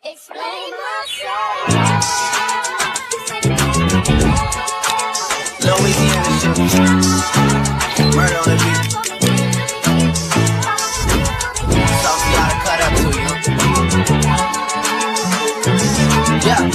Explain myself. Louisiana shit. Murder on the beat. Something gotta cut up to you. Yeah.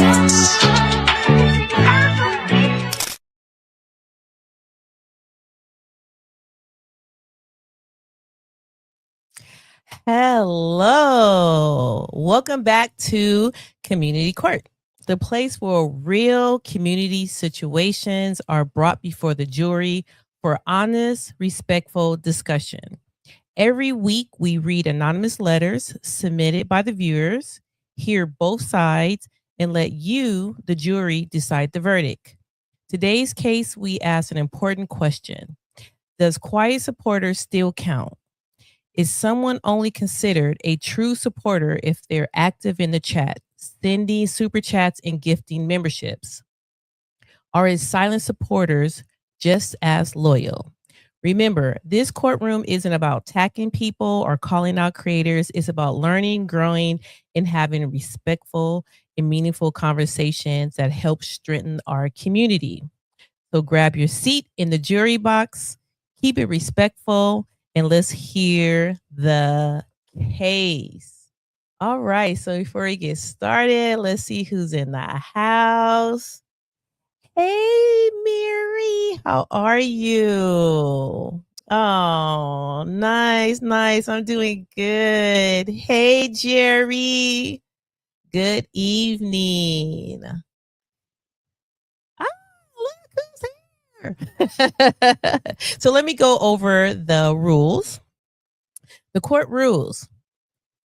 Hello. Welcome back to Community Court, the place where real community situations are brought before the jury for honest, respectful discussion. Every week, we read anonymous letters submitted by the viewers, hear both sides, and let you, the jury, decide the verdict. Today's case, we ask an important question. Does quiet supporters still count? Is someone only considered a true supporter if they're active in the chat, sending super chats and gifting memberships? Or is silent supporters just as loyal? Remember, this courtroom isn't about attacking people or calling out creators. It's about learning, growing, and having respectful and meaningful conversations that help strengthen our community. So grab your seat in the jury box, keep it respectful, and let's hear the case. All right, so before we get started, let's see who's in the house. Hey, Mary, how are you? Oh, nice, nice. I'm doing good. Hey, Jerry. Good evening. So let me go over the rules. The court rules: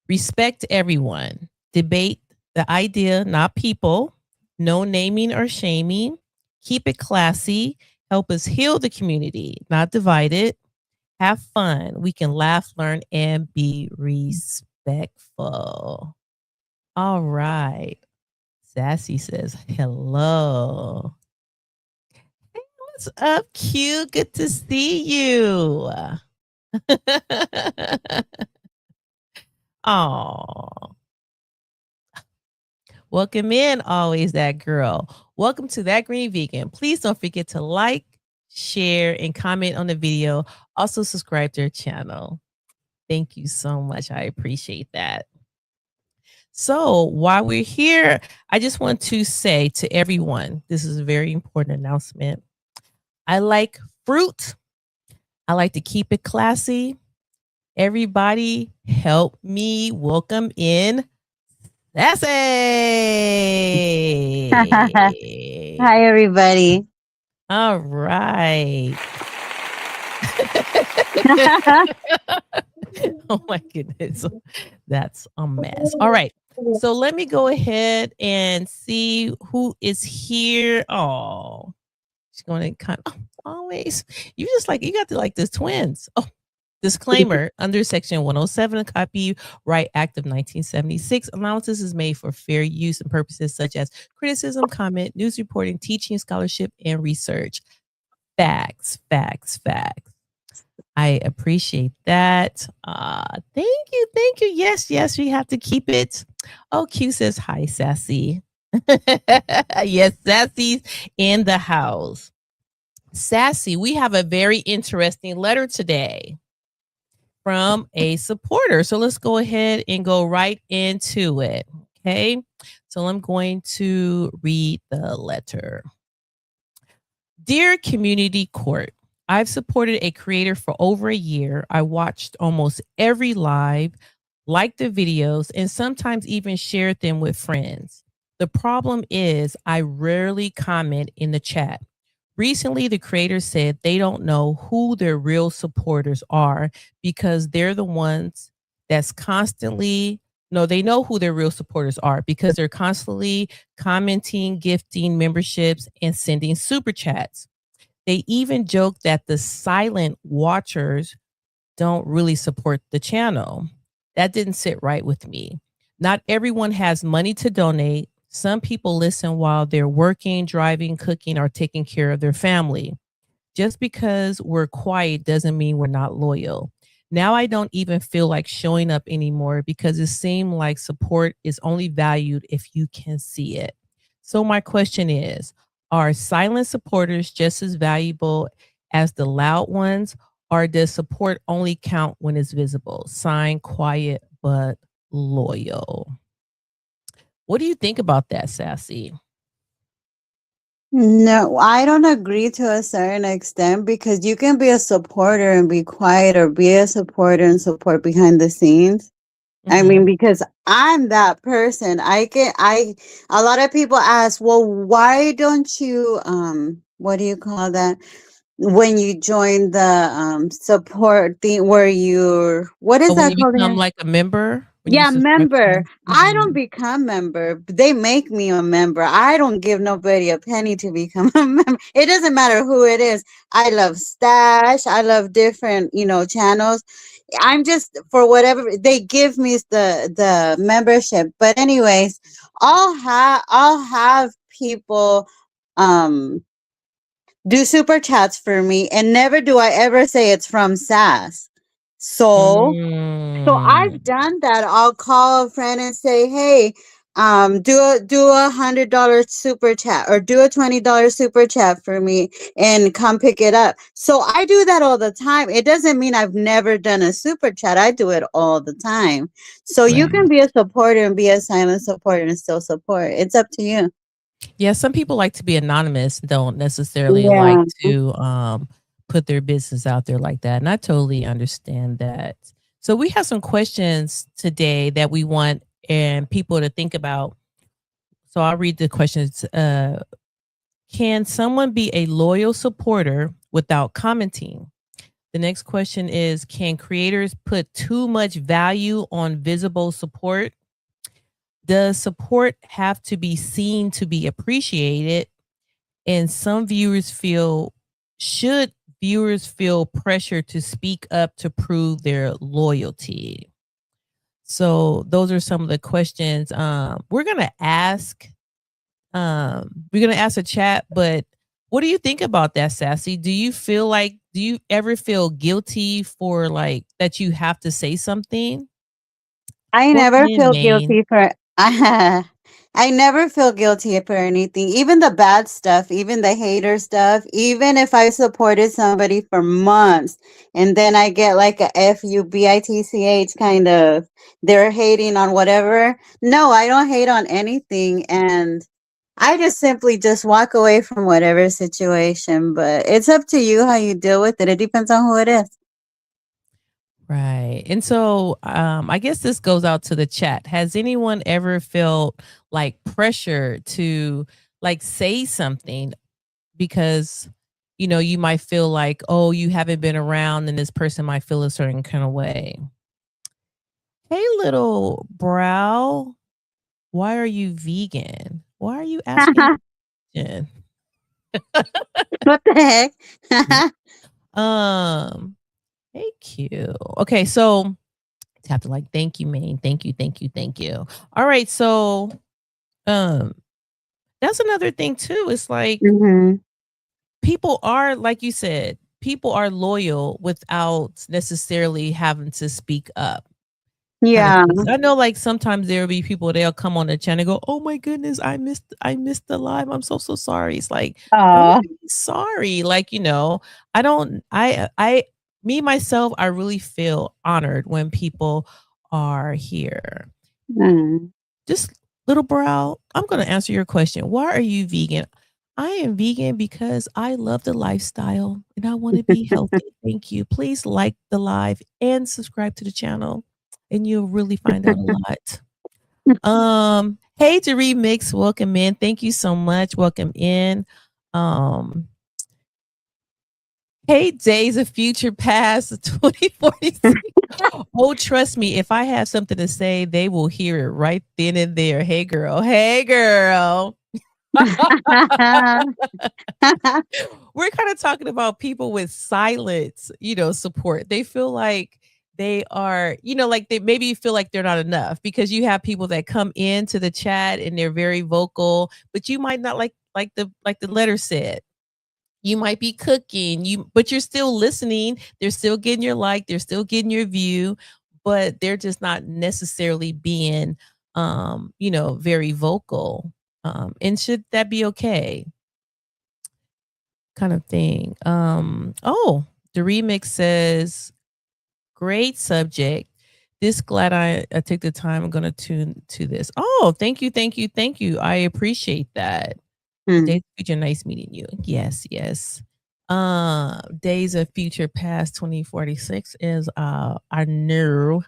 respect everyone, debate the idea, not people, no naming or shaming, keep it classy, help us heal the community, not divide it, have fun. We can laugh, learn, and be respectful. All right. Sassy says hello. What's up, Q? Good to see you. Oh, welcome in, always that girl. Welcome to That Green Vegan. Please don't forget to like, share, and comment on the video. Also, subscribe to our channel. Thank you so much. I appreciate that. So, while we're here, I just want to say to everyone, this is a very important announcement. I like fruit. I like to keep it classy. Everybody help me welcome in Sassy. Hi, everybody. All right. Oh my goodness. That's a mess. All right. So let me go ahead and see who is here. Oh, she's going to kind of always. You just like, you got to like this twins. Oh, disclaimer: under Section 107 of Copyright Act of 1976, allowances is made for fair use and purposes such as criticism, comment, news reporting, teaching, scholarship, and research. Facts, facts, facts. I appreciate that. Thank you, thank you. Yes, yes, we have to keep it. Oh, Q says hi, Sassy. Yes, Sassy's in the house. Sassy, we have a very interesting letter today from a supporter. So let's go ahead and go right into it. Okay. So I'm going to read the letter. Dear Community Court, I've supported a creator for over a year. I watched almost every live, liked the videos, and sometimes even shared them with friends. The problem is I rarely comment in the chat. Recently, the creator said they don't know who their real supporters are because they're the ones that's constantly, no, they know who their real supporters are because they're constantly commenting, gifting memberships, and sending super chats. They even joke that the silent watchers don't really support the channel. That didn't sit right with me. Not everyone has money to donate. Some people listen while they're working, driving, cooking, or taking care of their family. Just because we're quiet doesn't mean we're not loyal. Now I don't even feel like showing up anymore because it seemed like support is only valued if you can see it. So my question is, are silent supporters just as valuable as the loud ones, or does support only count when it's visible? Sign quiet but loyal. What do you think about that, Sassy? No, I don't agree to a certain extent because you can be a supporter and be quiet, or be a supporter and support behind the scenes. I mean, Hmm. because I'm that person. A lot of people ask, well, why don't you, what do you call that? When you join the support thing where what But is when that you called become again? like a member, when you Yeah, subscribe to member. them. I don't Mhm. become member. They make me a member. I don't give nobody a penny to become a member. It doesn't matter who it is. I love Stash. I love different, channels. I'm just for whatever they give me the membership. But anyways, I'll have people um do super chats for me, and never do I ever say it's from SAS. So I've Mm. done that. I'll call a friend and say, "Hey, do a $100 super chat, or do a $20 super chat for me, and come pick it up." So I do that all the time. It doesn't mean I've never done a super chat. I do it all the time. So you can Right. be a supporter and be a silent supporter and still support. It's up to you. Yeah, some people like to be anonymous, don't necessarily like Yeah. to put their business out there like that. And I totally understand that. So we have some questions today that we want and people to think about. So I'll read the questions. Can someone be a loyal supporter without commenting? The next question is, can creators put too much value on visible support? Does support have to be seen to be appreciated? And should viewers feel pressure to speak up to prove their loyalty? So those are some of the questions we're gonna ask a chat, but what do you think about that, Sassy? Do you ever feel guilty for like that you have to say something? I Welcome never in, feel Maine. guilty for I never feel guilty for anything, even the bad stuff, even the hater stuff, even if I supported somebody for months and then I get like a FUBITCH kind of, they're hating on whatever. No, I don't hate on anything, and I just simply just walk away from whatever situation, but it's up to you how you deal with it. It depends on who it is. Right. And so I guess this goes out to the chat. Has anyone ever felt like pressure to like say something because you might feel like, oh, you haven't been around and this person might feel a certain kind of way. Hey, little brow, why are you vegan? Why are you asking that question? What the heck? Um, hey, Q. Okay, so have to like thank you, Maine. Thank you, thank you, thank you. All right, so um, that's another thing too. It's like Mhm. people are, like you said, people are loyal without necessarily having to speak up. Kind of Yeah. things. I know like sometimes there'll be people they'll come on the channel and go, "Oh my goodness, I missed the live. I'm so sorry." It's like, don't Oh. be sorry. Like, I don't I me myself, I really feel honored when people are here. Mm. Just little brow, I'm going to answer your question. Why are you vegan? I am vegan because I love the lifestyle and I want to be healthy. Thank you. Please like the live and subscribe to the channel and you'll really find out a lot. Hey to remix, welcome in. Thank you so much. Welcome in. Um, hey days of future past 2046. Oh, trust me, if I have something to say, they will hear it right then and there. Hey girl. Hey girl. We're kind of talking about people with silence, support. They feel like they are, like they maybe feel like they're not enough because you have people that come into the chat and they're very vocal, but you might not like the letter said. You might be cooking, but you're still listening. They're still getting your like, they're still getting your view, but they're just not necessarily being very vocal. And should that be okay? Kind of thing. The remix says, great subject. This glad I took the time. I'm gonna tune to this. Oh, thank you, thank you, thank you. I appreciate that. Hmm. Days of Future, nice meeting you. Yes, yes. Days of Future Past 2046 is our new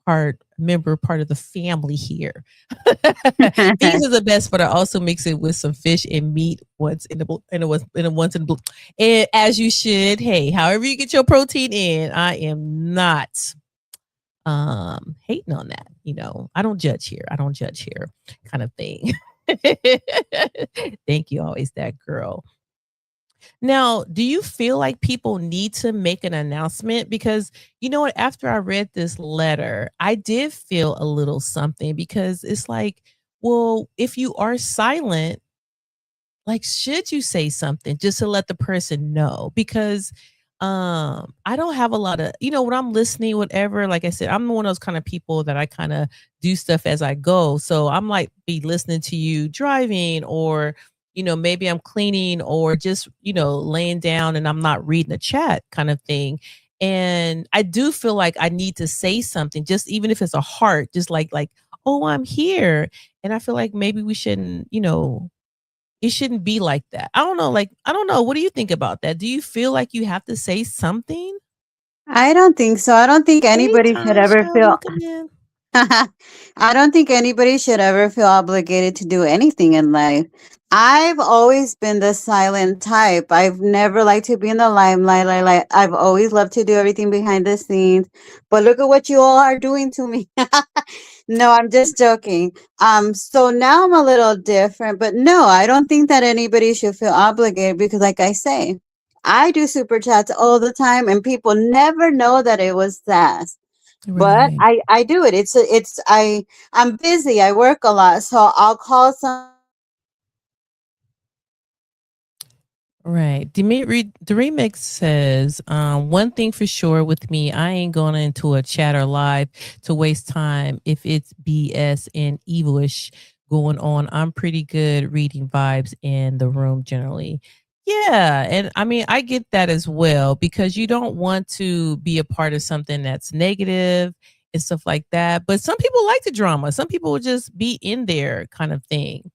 part of the family here. These are the best, but I also mix it with some fish and meat once in the and as you should. Hey, however you get your protein in, I am not hating on that. I don't judge here kind of thing. Thank you, always that girl. Now, do you feel like people need to make an announcement? Because you know what, after I read this letter, I did feel a little something, because it's like, well, if you are silent, like, should you say something just to let the person know? Because I don't have a lot of, when I'm listening, whatever, like I said, I'm one of those kind of people that I kind of do stuff as I go. So I'm like be listening to you driving, or maybe I'm cleaning, or just laying down and I'm not reading the chat kind of thing. And I do feel like I need to say something, just even if it's a heart, just like, oh, I'm here. And I feel like maybe we shouldn't, it shouldn't be like that. I don't know. Like, I don't know. What do you think about that? Do you feel like you have to say something? I don't think so. I don't think Hey, anybody should ever Tasha, feel welcome in. I don't think anybody should ever feel obligated to do anything in life. I've always been the silent type. I've never liked to be in the limelight. I've always loved to do everything behind the scenes. But look at what you all are doing to me. No, I'm just joking. So now I'm a little different, but no, I don't think that anybody should feel obligated, because like I say, I do super chats all the time and people never know that it was sass. But Right. I do it. I'm busy. I work a lot, so I'll call some. Right. The remix says, one thing for sure with me, I ain't going into a chat or live to waste time if it's BS and evilish going on. I'm pretty good reading vibes in the room generally. Yeah. And I mean, I get that as well, because you don't want to be a part of something that's negative and stuff like that. But some people like the drama. Some people will just be in there kind of thing.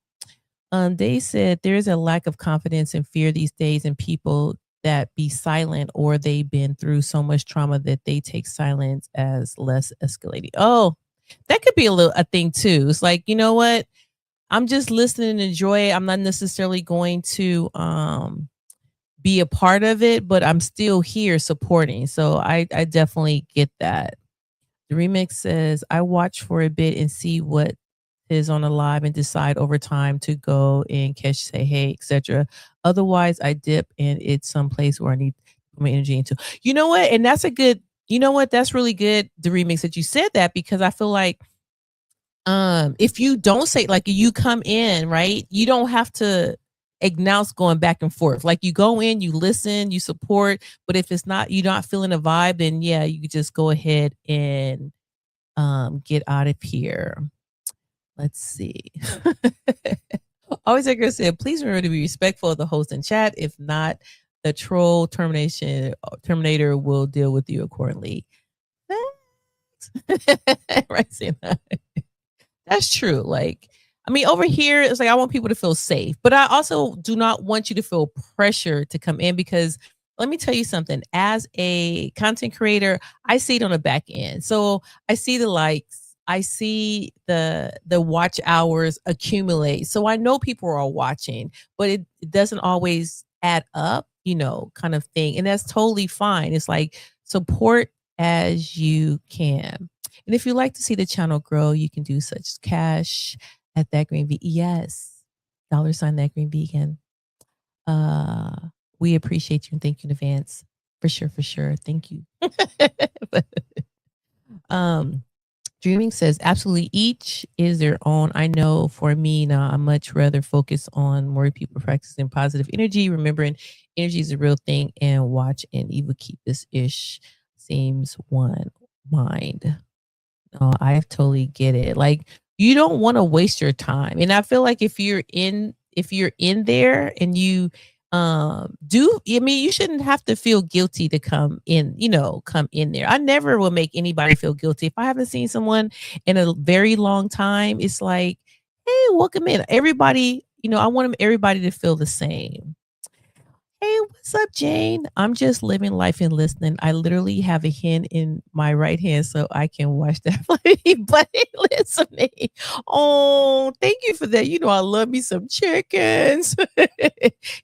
They said there is a lack of confidence and fear these days in people that be silent, or they've been through so much trauma that they take silence as less escalating. Oh, that could be a thing too. It's like, you know what? I'm just listening and enjoy it. I'm not necessarily going to be a part of it, but I'm still here supporting. So I definitely get that. The remix says, I watch for a bit and see what is on a live and decide over time to go and catch, say hey, etc. Otherwise, I dip and it's someplace where I need to put my energy into. You know what? And that's a good, you know what? That's really good, the remix that you said that, because I feel like if you don't say, like, you come in, right, you don't have to announce going back and forth. Like, you go in, you listen, you support, but if it's not, you're not feeling a vibe, then yeah, you could just go ahead and get out of here. Let's see. Always like I said, please remember to be respectful of the host and chat. If not, the troll terminator will deal with you accordingly. Thanks. Right, Sina. That's true. Like, I mean, over here, it's like I want people to feel safe, but I also do not want you to feel pressure to come in, because let me tell you something. As a content creator, I see it on the back end. So I see the likes, I see the watch hours accumulate. So I know people are watching, but it doesn't always add up, kind of thing. And that's totally fine. It's like, support as you can. And if you'd like to see the channel grow, you can do such as cash at that green vegan. Yes. $ that green vegan. We appreciate you and thank you in advance. For sure, for sure. Thank you. Dreaming says, absolutely, each is their own. I know for me now, I much rather focus on more people practicing positive energy, remembering Energy is a real thing, and watch and evil keep this ish seems one mind. No, I totally get it. Like you don't want to waste your time. And I feel like if you're in there and you do I mean you shouldn't have to feel guilty to come in, come in there. I never will make anybody feel guilty. If I haven't seen someone in a very long time, it's like, hey, welcome in. Everybody, I want everybody to feel the same. Hey, what's up, Jane? I'm just living life and listening. I literally have a hen in my right hand so I can watch that but listening. Oh, thank you for that. I love me some chickens. I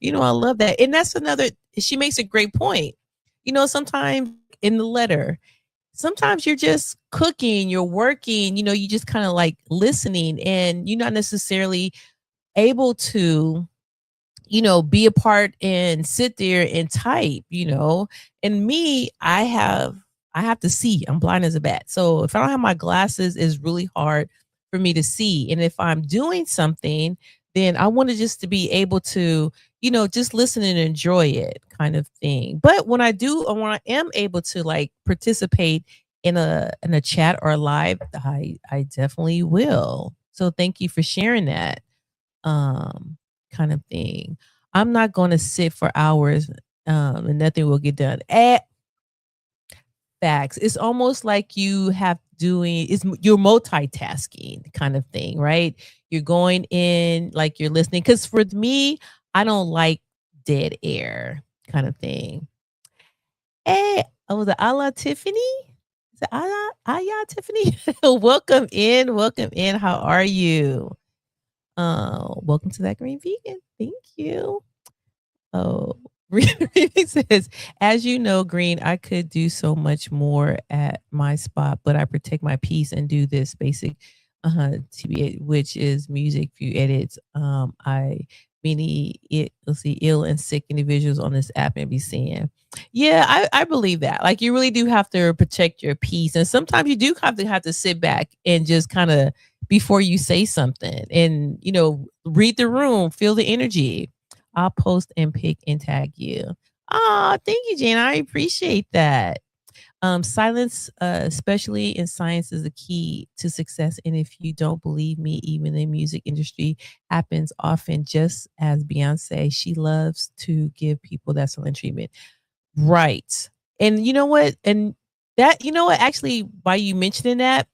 love that. And that's another, she makes a great point. Sometimes in the letter, sometimes you're just cooking, you're working, you just kind of like listening and you're not necessarily able to be a part and sit there and type, and me, I have to see. I'm blind as a bat. So if I don't have my glasses, it's really hard for me to see. And if I'm doing something, then I want to just to be able to, just listen and enjoy it kind of thing. But when I am able to like participate in a chat or a live, I definitely will. So thank you for sharing that. Kind of thing. I'm not going to sit for hours and nothing will get done. Facts. It's almost like you're multitasking kind of thing, right? You're going in like you're listening. Because for me, I don't like dead air kind of thing. Hey, was it Ala Tiffany? Is it Aya Tiffany? Welcome in. Welcome in. How are you? Welcome to that green vegan. Thank you. Oh, Remix says, as you know, Green, I could do so much more at my spot, but I protect my peace and do this basic TBA, which is music view edits. Let's see, ill and sick individuals on this app and be seeing. Yeah, I believe that. Like you really do have to protect your peace. And sometimes you do have to sit back and just kind of before you say something and read the room, feel the energy. I'll post and pick and tag you. Oh, thank you, Jane. I appreciate that. Silence, especially in science, is the key to success. And if you don't believe me, even the music industry happens often, just as Beyonce, she loves to give people that silent treatment. Right. And you know what? And that, actually, by you mentioning that,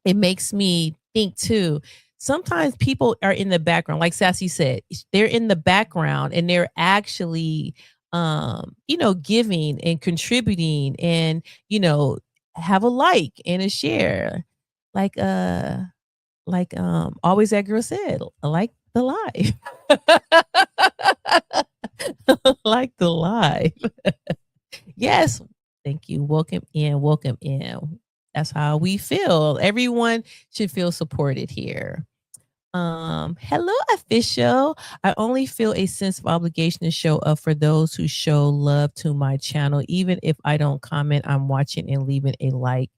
it makes me think too. Sometimes people are in the background, like Sassy said, they're in the background and they're actually, giving and contributing and, have a like and a share. Like always that girl said, like the live. Like the live. Yes. Thank you. Welcome in. Welcome in. That's how we feel. Everyone should feel supported here. Hello, official. I only feel a sense of obligation to show up for those who show love to my channel. Even if I don't comment, I'm watching and leaving a like.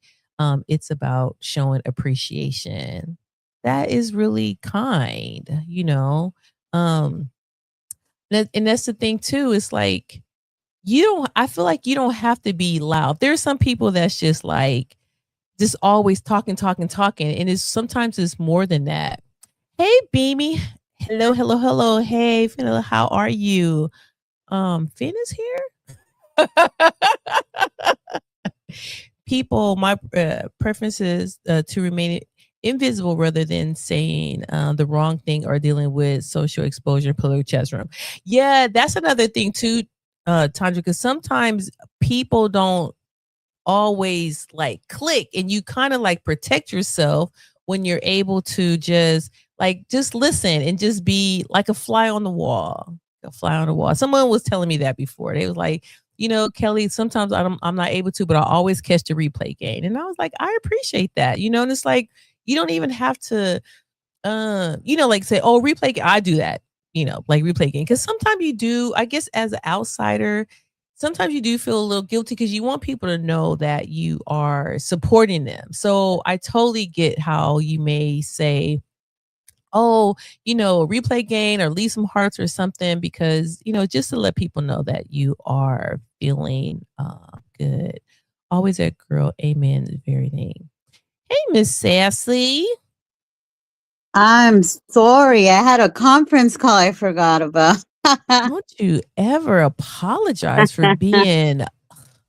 It's about showing appreciation. That is really kind, and that's the thing too. It's like I feel like you don't have to be loud. There's some people that's just like just always talking, and sometimes it's more than that. Hey, Beamy. Hello, hello, hello. Hey, Finn, how are you? Finn is here. People, my preference is to remain invisible rather than saying the wrong thing or dealing with social exposure in political chat room. Yeah, that's another thing too, Tandra, because sometimes people don't always like click and you kind of like protect yourself when you're able to just listen and just be like a fly on the wall. Someone was telling me that before. They was like, Kelly, sometimes I'm not able to, but I always catch the replay game. And I was like, I appreciate that, and it's like, you don't even have to, like say, oh, replay game. I do that, like replay game. Cause sometimes you do, I guess as an outsider, sometimes you do feel a little guilty because you want people to know that you are supporting them. So I totally get how you may say, oh, replay gain or leave some hearts or something because, just to let people know that you are feeling good. Always that girl. Amen. The very name. Hey, Miss Sassy. I'm sorry. I had a conference call I forgot about. Don't you ever apologize for being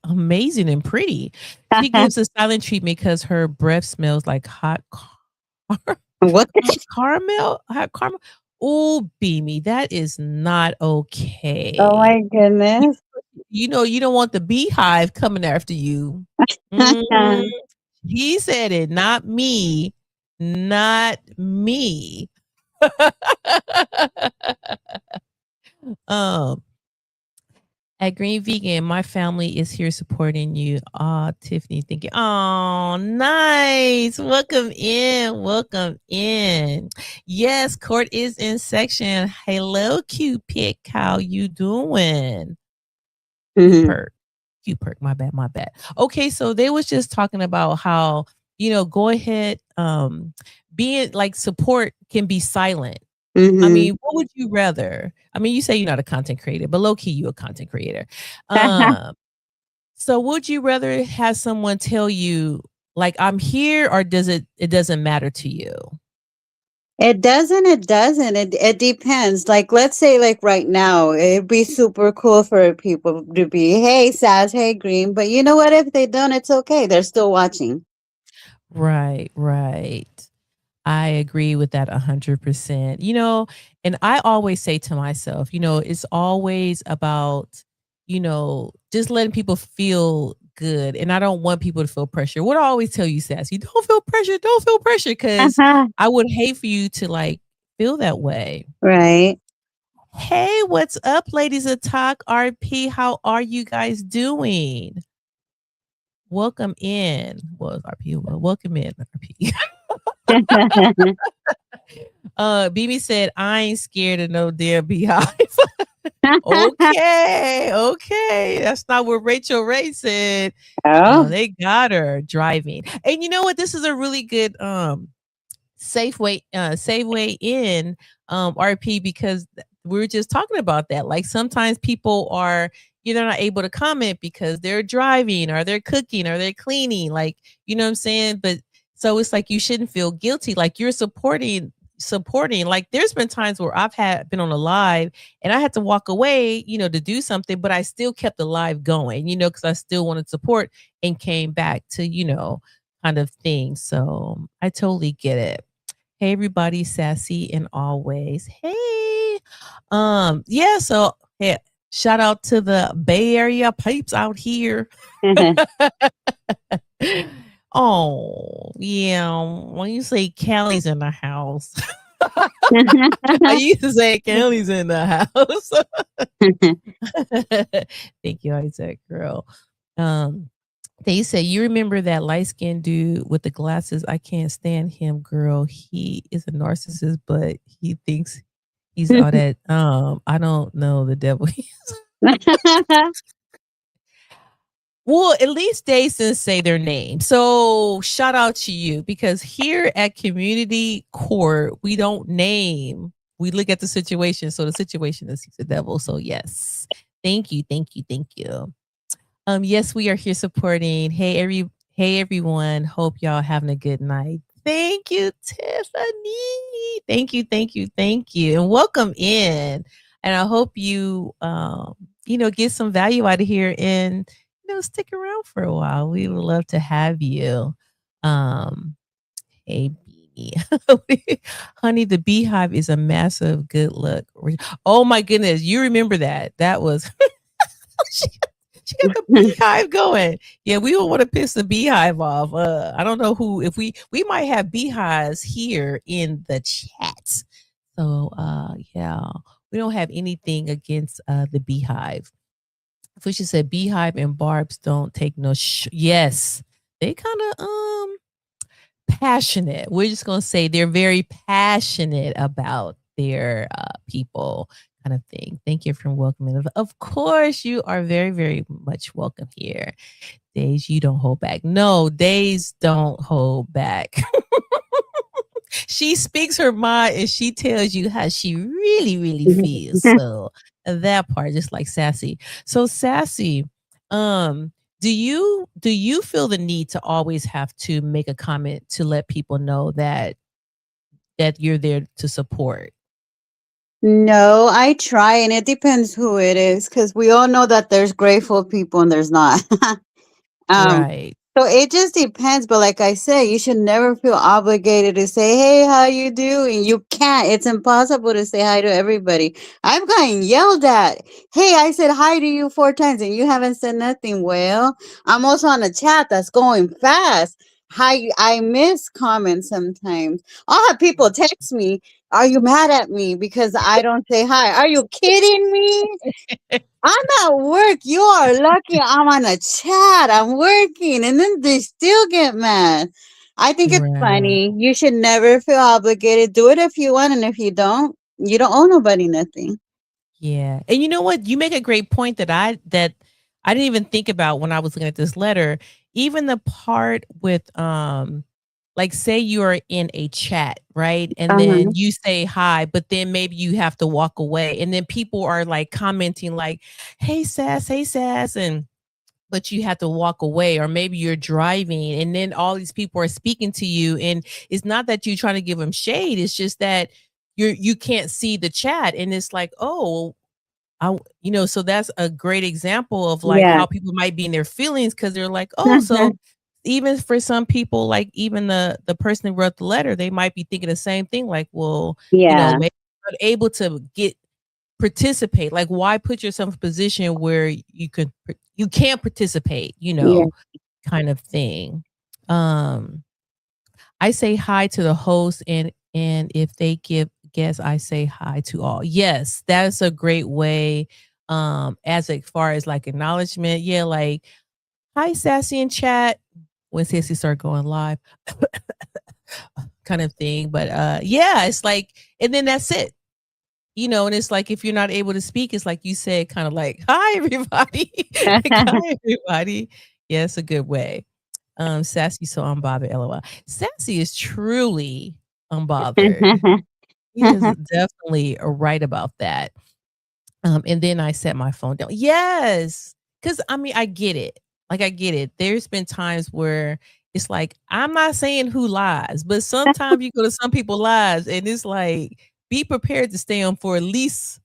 amazing and pretty. She gives a silent treatment because her breath smells like hot What? caramel. Hot caramel. Oh, Beamy, that is not okay. Oh my goodness. You don't want the beehive coming after you. Mhm. He said it, not me. Not me. um At Green Vegan, my family is here supporting you. Tiffany thinking, oh, nice. Welcome in. Welcome in. Yes, court is in section. Hello, Cupid. How you doing? Perk. Perk. My bad. Okay, so they was just talking about how, go ahead. Being like support can be silent. I mean, what would you rather? I mean, you say you're not a content creator, but low key, you're a content creator. So would you rather have someone tell you, like, I'm here, or it doesn't matter to you? It doesn't. It depends. Like, let's say, like right now, it'd be super cool for people to be, hey, Sass, hey, Green. But you know what? If they don't, it's okay. They're still watching. Right. I agree with that 100%. And I always say to myself, it's always about, just letting people feel good. And I don't want people to feel pressure. What I always tell you, Sassy, don't feel pressure, because I would hate for you to like feel that way. Right. Hey, what's up, ladies of Talk RP? How are you guys doing? Welcome in. Well, RP, welcome in, RP. BB said, I ain't scared of no damn beehive. Okay. That's not what Rachel Ray said. Oh, they got her driving. And you know what? This is a really good safe way in RP, because we were just talking about that. Like sometimes people are they're not able to comment because they're driving or they're cooking or they're cleaning. Like, you know what I'm saying? But so it's like you shouldn't feel guilty. Like you're supporting. Like there's been times where I've been on a live and I had to walk away, to do something, but I still kept the live going, because I still wanted support and came back to, kind of thing. So I totally get it. Hey everybody, Sassy and always. Hey. Yeah, so hey, shout out to the Bay Area pipes out here. Oh, yeah. When you say Kelly's in the house, I used to say Kelly's in the house. Thank you, Isaac, girl. They say, you remember that light-skinned dude with the glasses? I can't stand him, girl. He is a narcissist, but he thinks he's all that. I don't know the devil. Well, at least Dason say their name. So shout out to you, because here at Community Court, we don't name. We look at the situation. So the situation is the devil. So yes. Thank you. Yes, we are here supporting. Hey everyone. Hope y'all having a good night. Thank you, Tiffany. Thank you. And welcome in. And I hope you get some value out of here and stick around for a while. We would love to have you. Hey, Beanie. Honey, the beehive is a massive good look. Oh my goodness. You remember that. That was she got the beehive going. Yeah, we don't want to piss the beehive off. I don't know who, if we might have beehives here in the chat. So yeah, we don't have anything against the beehive. Fisher said beehive and barbs don't take no yes. They kind of passionate. We're just gonna say they're very passionate about their people, kind of thing. Thank you for welcoming. Of course, you are very, very much welcome here. Days, you don't hold back. No, days don't hold back. She speaks her mind and she tells you how she really, really feels. So that part, just like Sassy. So Sassy, um, do you feel the need to always have to make a comment to let people know that you're there to support? No, I try, and it depends who it is, because we all know that there's grateful people and there's not. um, Right. so it just depends. But like I said, you should never feel obligated to say, "Hey, how you doing?" You can't. It's impossible to say hi to everybody. I've gotten yelled at. Hey, I said hi to you 4 times, and you haven't said nothing. Well, I'm also on a chat that's going fast. Hi, I miss comments sometimes. I'll have people text me, are you mad at me because I don't say hi? Are you kidding me? I'm at work. You are lucky I'm on a chat. I'm working. And then they still get mad. I think it's Right. funny. You should never feel obligated. Do it if you want. And if you don't owe nobody nothing. Yeah. And you know what? You make a great point that I didn't even think about when I was looking at this letter. Even the part with like say you're in a chat, right? And then Uh-huh. you say hi, but then maybe you have to walk away and then people are like commenting like, hey Sass," and but you have to walk away, or maybe you're driving and then all these people are speaking to you, and it's not that you're trying to give them shade, it's just that you can't see the chat, and it's like, oh, so that's a great example of like Yeah. how people might be in their feelings because they're like, oh, so even for some people, like even the person who wrote the letter, they might be thinking the same thing, like, well, Yeah. maybe I'm not able to participate. Like, why put yourself in a position where you can't participate, Yeah. kind of thing. Um, I say hi to the host, and if they give guests, I say hi to all. Yes, that's a great way. As far as like acknowledgement, yeah, like hi Sassy in chat when Sassy start going live, kind of thing. But yeah, it's like, and then that's it. And it's like if you're not able to speak, it's like you said, kind of like, hi everybody. Like, hi everybody. Yeah, it's a good way. Sassy so unbothered, LOL. Sassy is truly unbothered. He is definitely right about that. And then I set my phone down. Yes. Cause I mean, I get it. Like I get it. There's been times where it's like, I'm not saying who lies, but sometimes you go to some people lives and it's like, be prepared to stay on for at least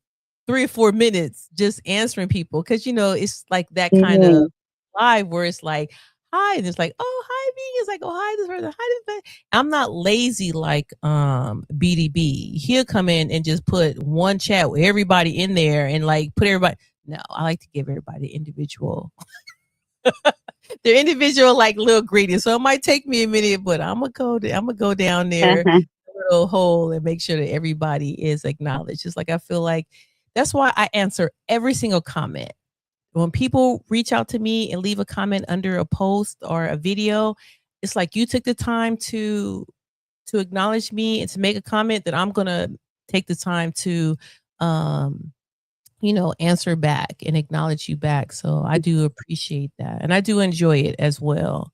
3 or 4 minutes just answering people. Cause it's like that kind of Mhm. live where it's like, hi, and it's like, oh, hi, me. It's like, oh, hi, this person, hi, this person. I'm not lazy like BDB. He'll come in and just put one chat with everybody in there and like put everybody. No, I like to give everybody individual, their individual like little greetings. So it might take me a minute, but I'm gonna go down there little hole and make sure that everybody is acknowledged. Just like I feel like that's why I answer every single comment when people reach out to me and leave a comment under a post or a video. It's like you took the time to acknowledge me and to make a comment, that I'm gonna take the time to um answer back and acknowledge you back. So I do appreciate that. And I do enjoy it as well.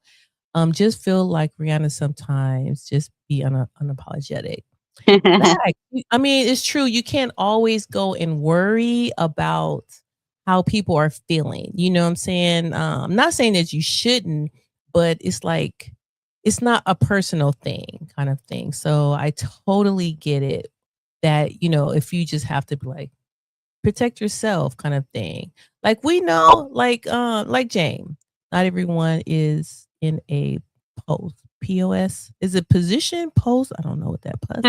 Just feel like Rihanna sometimes, just be unapologetic. Fact. I mean, it's true. You can't always go and worry about how people are feeling. You know what I'm saying? I'm not saying that you shouldn't, but it's like it's not a personal thing, kind of thing. So I totally get it that, if you just have to be like, protect yourself, kind of thing. Like we know, like James, not everyone is in a post. POS, is it position post? I don't know what that plus.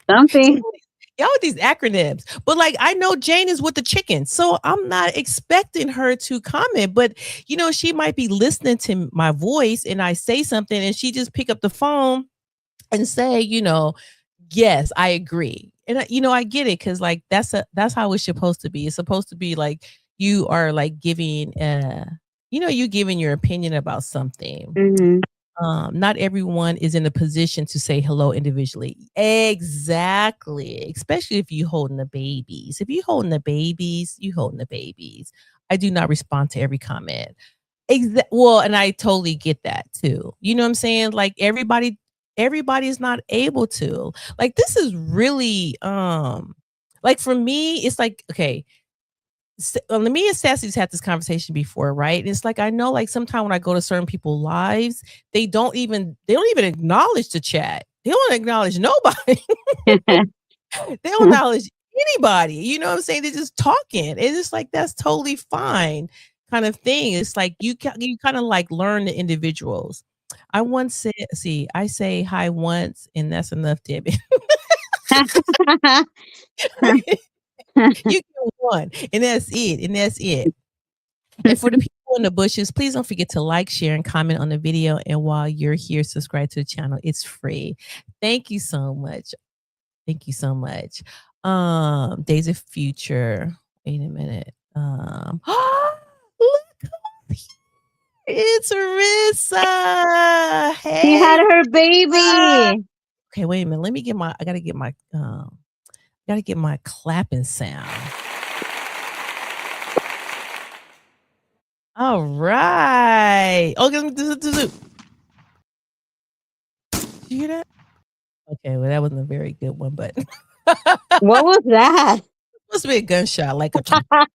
Something. Y'all with these acronyms. But like I know Jane is with the chicken. So I'm not expecting her to comment. But she might be listening to my voice and I say something and she just pick up the phone and say, yes, I agree. And I get it, because like that's how it's supposed to be. It's supposed to be like you are like giving you giving your opinion about something. Mhm. Not everyone is in a position to say hello individually. Exactly. Especially if you holding the babies. If you holding the babies, you holding the babies. I do not respond to every comment. Well, and I totally get that too. You know what I'm saying? Like everybody's not able to. Like this is really like for me, it's like, okay, me and Sassy's had this conversation before, right? And it's like I know, like sometimes when I go to certain people's lives, they don't even acknowledge the chat. They don't acknowledge nobody. They don't acknowledge anybody. You know what I'm saying? They're just talking. It's just like that's totally fine, kind of thing. It's like you kind of like learn the individuals. I once said, see, I say hi once, and that's enough, Debbie. You get one, and that's it, and that's it. And for the people in the bushes, please don't forget to like, share, and comment on the video. And while you're here, subscribe to the channel. It's free. Thank you so much. Thank you so much. Days of Future. Wait a minute. Look who's here. It's Rissa. Hey. She had her baby. Okay, wait a minute. Let me get my I gotta get my clapping sound. All right. Okay, did you hear that? Okay, well, that wasn't a very good one, but What was that? must be a gunshot, like a I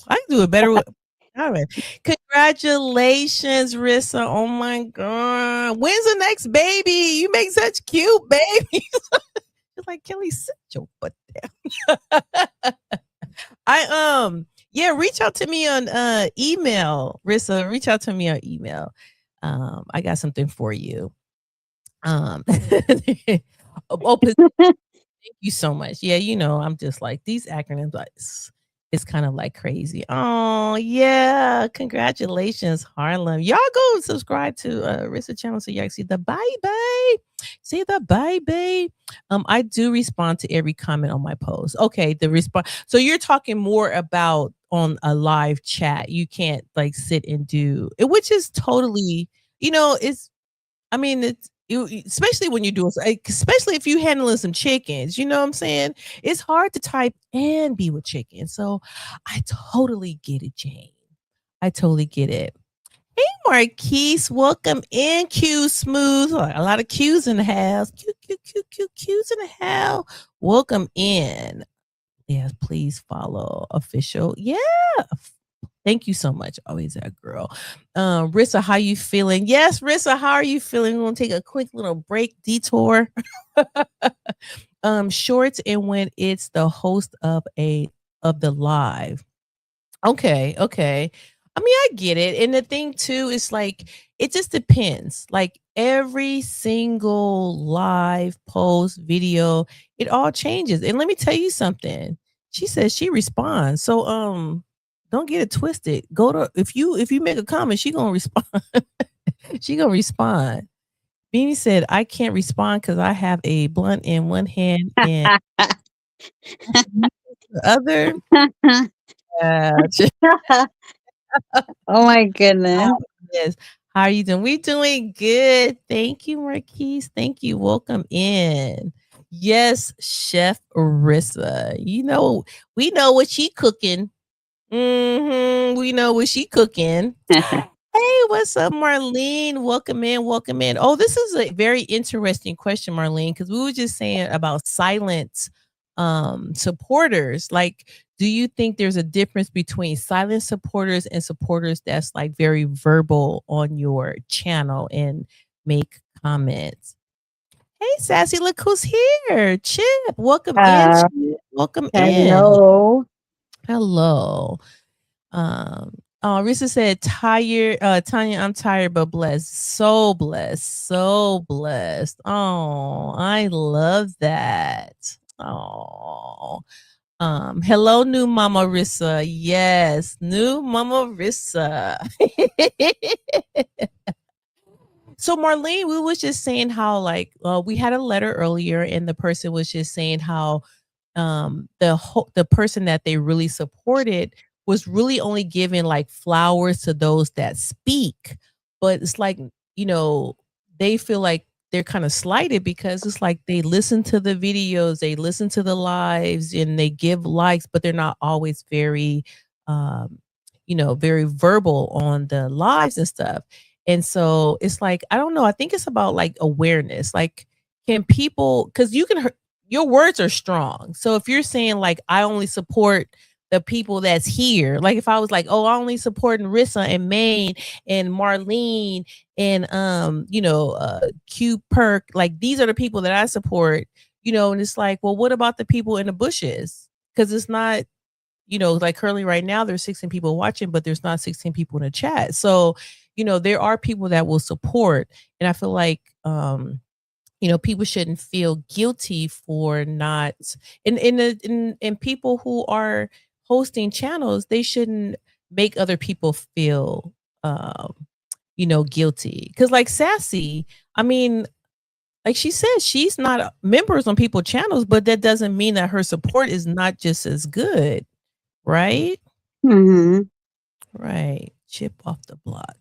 can do it better. All right. Congratulations, Rissa. Oh my God. When's the next baby? You make such cute babies. It's like, Kelly, sit your butt down. Yeah, reach out to me on email, Rissa. Reach out to me on email. I got something for you. Thank you so much. Yeah, you know, I'm just like these acronyms, like it's kind of like crazy. Oh yeah, congratulations, Harlem. Y'all go subscribe to Rissa channel so y'all can see the baby. See the baby. I do respond to every comment on my post. Okay, the response. So you're talking more about on a live chat. You can't like sit and do it, which is totally, you know, it's. I mean, it's. Especially when you're doing, especially if you're handling some chickens, you know what I'm saying? It's hard to type and be with chickens. So I totally get it, Jane. I totally get it. Hey, Marquise, welcome in, Q Smooth. A lot of Q's in the house. Q's in the house. Welcome in. Yes, please follow official. Yeah. Thank you so much. Always that girl. Rissa, how you feeling? Yes, Rissa, how are you feeling? We're gonna take a quick little break, detour. Shorts and when it's the host of the live. Okay. I mean, I get it. And the thing too is like it just depends. Like every single live post, video, it all changes. And let me tell you something. She says she responds. So don't get it twisted. Go to if you make a comment, she gonna respond. She gonna respond. Beanie said, I can't respond because I have a blunt in one hand and the other. Oh my goodness. Yes. How are you doing? We doing good. Thank you, Marquise. Thank you. Welcome in. Yes, Chef Rissa. You know, we know what she cooking. We know what she cooking. Hey, what's up, Marlene? Welcome in. Oh, this is a very interesting question, Marlene, because we were just saying about silent supporters. Like, do you think there's a difference between silent supporters and supporters that's like very verbal on your channel and make comments? Hey, Sassy, look who's here. Chip, welcome in. Chip. Welcome in. Hello. Rissa said, tired, Tanya, I'm tired but blessed. So blessed. Oh, I love that. Oh. Hello, new Mama Rissa. Yes, new Mama Rissa. So Marlene, we was just saying how like we had a letter earlier and the person was just saying how the person that they really supported was really only giving like flowers to those that speak. But it's like, you know, they feel like they're kind of slighted because it's like they listen to the videos, they listen to the lives and they give likes, but they're not always very, very verbal on the lives and stuff. And so it's like, I don't know. I think it's about like awareness. Like, can people, because you can, your words are strong. So if you're saying like, I only support the people that's here, like if I was like, oh, I only support Narissa and Maine and Marlene and Q Perk, like these are the people that I support, and it's like, well, what about the people in the bushes? Because it's not, like currently right now there's 16 people watching, but there's not 16 people in the chat. So, there are people that will support. And I feel like people shouldn't feel guilty for not and people who are hosting channels, they shouldn't make other people feel guilty. Cause like Sassy, I mean, like she said, she's not members on people's channels, but that doesn't mean that her support is not just as good. Right? Mm-hmm. Right. Chip off the block.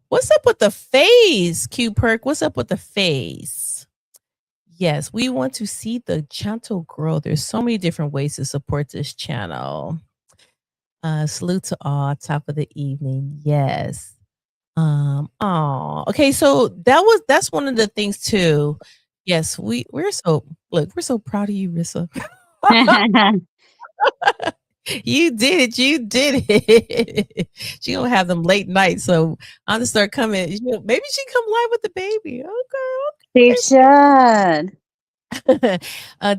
What's up with the face, Q Perk? What's up with the face? Yes, we want to see the channel grow. There's so many different ways to support this channel. Salute to all, top of the evening. Yes. Okay, so that's one of the things too. Yes, we're so proud of you, Rissa. You did it. She gonna have them late nights, so I'm gonna start coming. Maybe she come live with the baby. She should.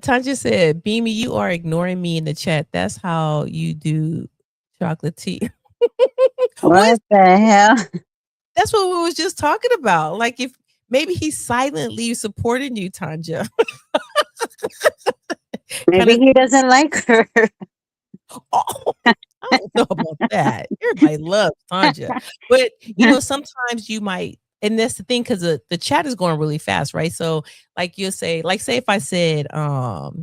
Tanja said, Beamy, you are ignoring me in the chat. That's how you do chocolate tea. What the hell? That's what we was just talking about. Like if maybe he's silently supporting you, Tanja. Maybe he doesn't like her. Oh, I don't know about that. Everybody loves Tanja. But, sometimes you might, and that's the thing, because the chat is going really fast, right? So, like you'll say, like, say if I said, oh,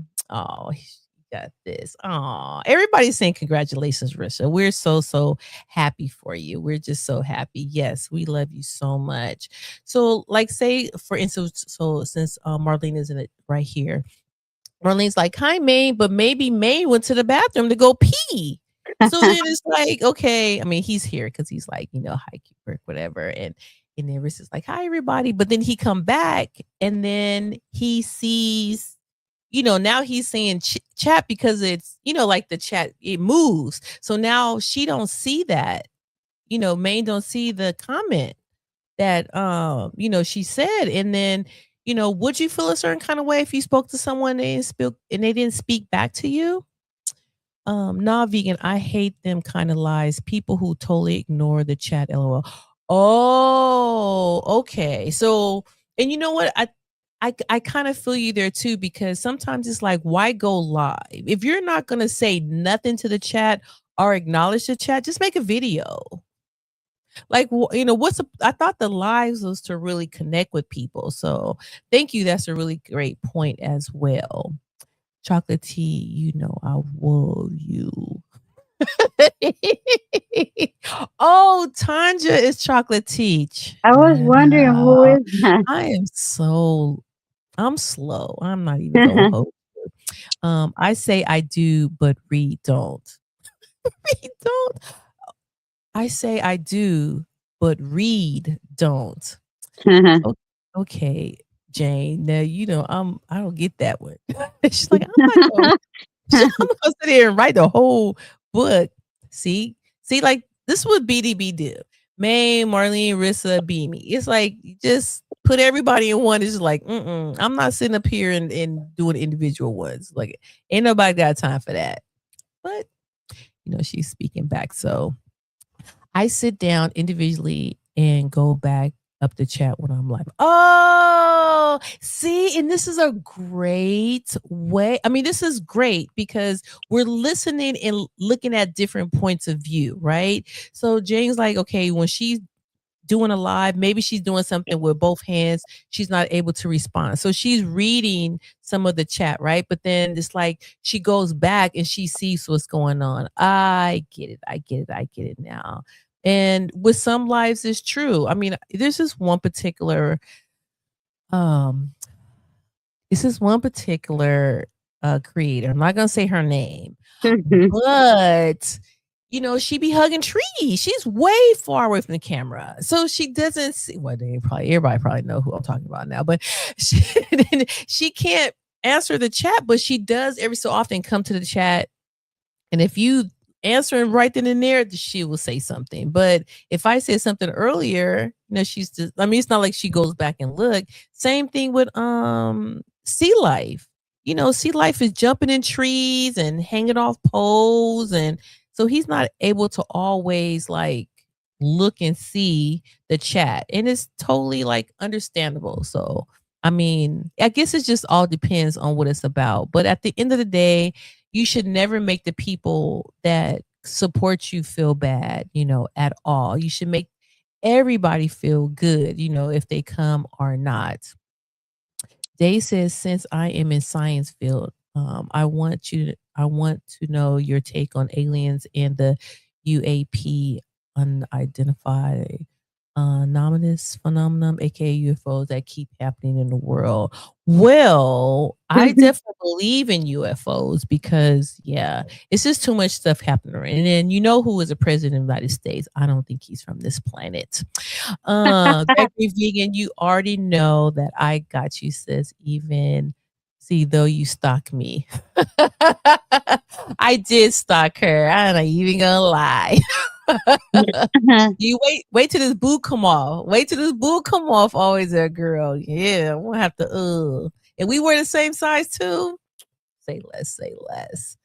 he got this. Oh, everybody's saying congratulations, Risha. We're so happy for you. We're just so happy. Yes, we love you so much. So, like, say, for instance, so since Marlene isn't it right here, Marlene's like, hi, Maine, but maybe Maine went to the bathroom to go pee. So then it's like, okay. I mean, he's here because he's like, hi, Cooper, whatever. And then Riss is like, hi, everybody. But then he come back and then he sees, now he's saying chat because it's, like the chat, it moves. So now she don't see that. Maine don't see the comment that, she said. And then, would you feel a certain kind of way if you spoke to someone and they didn't speak back to you? Nah, vegan. I hate them kind of lies. People who totally ignore the chat. LOL. Oh, okay. So, and you know what? I kind of feel you there too, because sometimes it's like, why go live? If you're not gonna say nothing to the chat or acknowledge the chat, just make a video. Like, I thought the lives was to really connect with people. So thank you. That's a really great point as well. Chocolate tea, I will you. Oh, Tanja is chocolate tea. I was wondering who is that. I'm slow. I'm not even gonna hope. I say I do, but Reed don't. Reed don't. I say I do, but Reed don't. Okay, Jane. Now I don't get that one. She's like, I'm not gonna sit here and write the whole book. See, like this would BDB do. May, Marlene, Rissa, Beamy. It's like just put everybody in one. It's like, I'm not sitting up here and doing individual ones. Like, ain't nobody got time for that. But she's speaking back. So I sit down individually and go back up the chat when I'm live. Oh, see, and this is a great way. I mean, this is great because we're listening and looking at different points of view, right? So Jane's like, okay, when she's doing a live, maybe she's doing something with both hands, she's not able to respond. So she's reading some of the chat, right? But then it's like she goes back and she sees what's going on. I get it now. And with some lives, it's true. I mean, there's this one particular creator. I'm not gonna say her name, but she be hugging trees. She's way far away from the camera. So she doesn't see, well, everybody probably know who I'm talking about now, but she can't answer the chat, but she does every so often come to the chat. And if you answer him right then and there, she will say something. But if I said something earlier, she's just, it's not like she goes back and look. Same thing with Sea Life. Sea Life is jumping in trees and hanging off poles, and so he's not able to always like look and see the chat, and it's totally like understandable. So I guess it just all depends on what it's about. But at the end of the day, you should never make the people that support you feel bad, at all. You should make everybody feel good, if they come or not. Day says, since I am in science field, I want to know your take on aliens and the UAP, unidentified anomalous phenomenon, aka UFOs that keep happening in the world. Well, I definitely believe in UFOs because it's just too much stuff happening. And then who is the president of the United States? I don't think he's from this planet. Gregory Vegan, you already know that I got you, sis. Even see though you stalk me. I did stalk her. I'm not even gonna lie. You wait till this boo come off. Wait till this boo come off. Always a girl. Yeah, we'll have to. And we wear the same size too. Say less.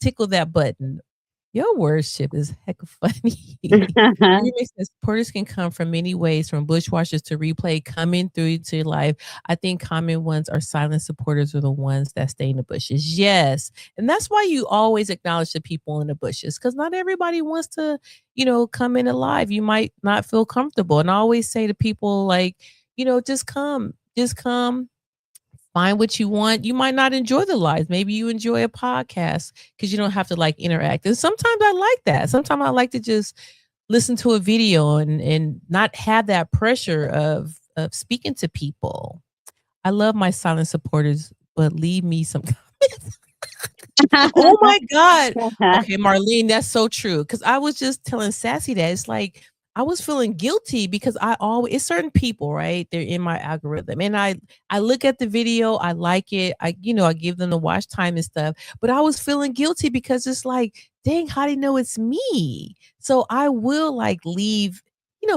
Tickle that button. Your worship is heck of funny. Remix says supporters can come from many ways, from bushwashers to replay, coming through to your life. I think common ones are silent supporters, are the ones that stay in the bushes. Yes. And that's why you always acknowledge the people in the bushes, because not everybody wants to, come in alive. You might not feel comfortable. And I always say to people, like, just come. Find what you want. You might not enjoy the live. Maybe you enjoy a podcast because you don't have to like interact. And sometimes I like that. Sometimes I like to just listen to a video and not have that pressure of speaking to people. I love my silent supporters, but leave me some comments. Oh my God. Okay, Marlene, that's so true. Because I was just telling Sassy that it's like, I was feeling guilty because it's certain people, right? They're in my algorithm, and I look at the video, I like it, I give them the watch time and stuff, but I was feeling guilty because it's like, dang, how do you know it's me? So I will like leave,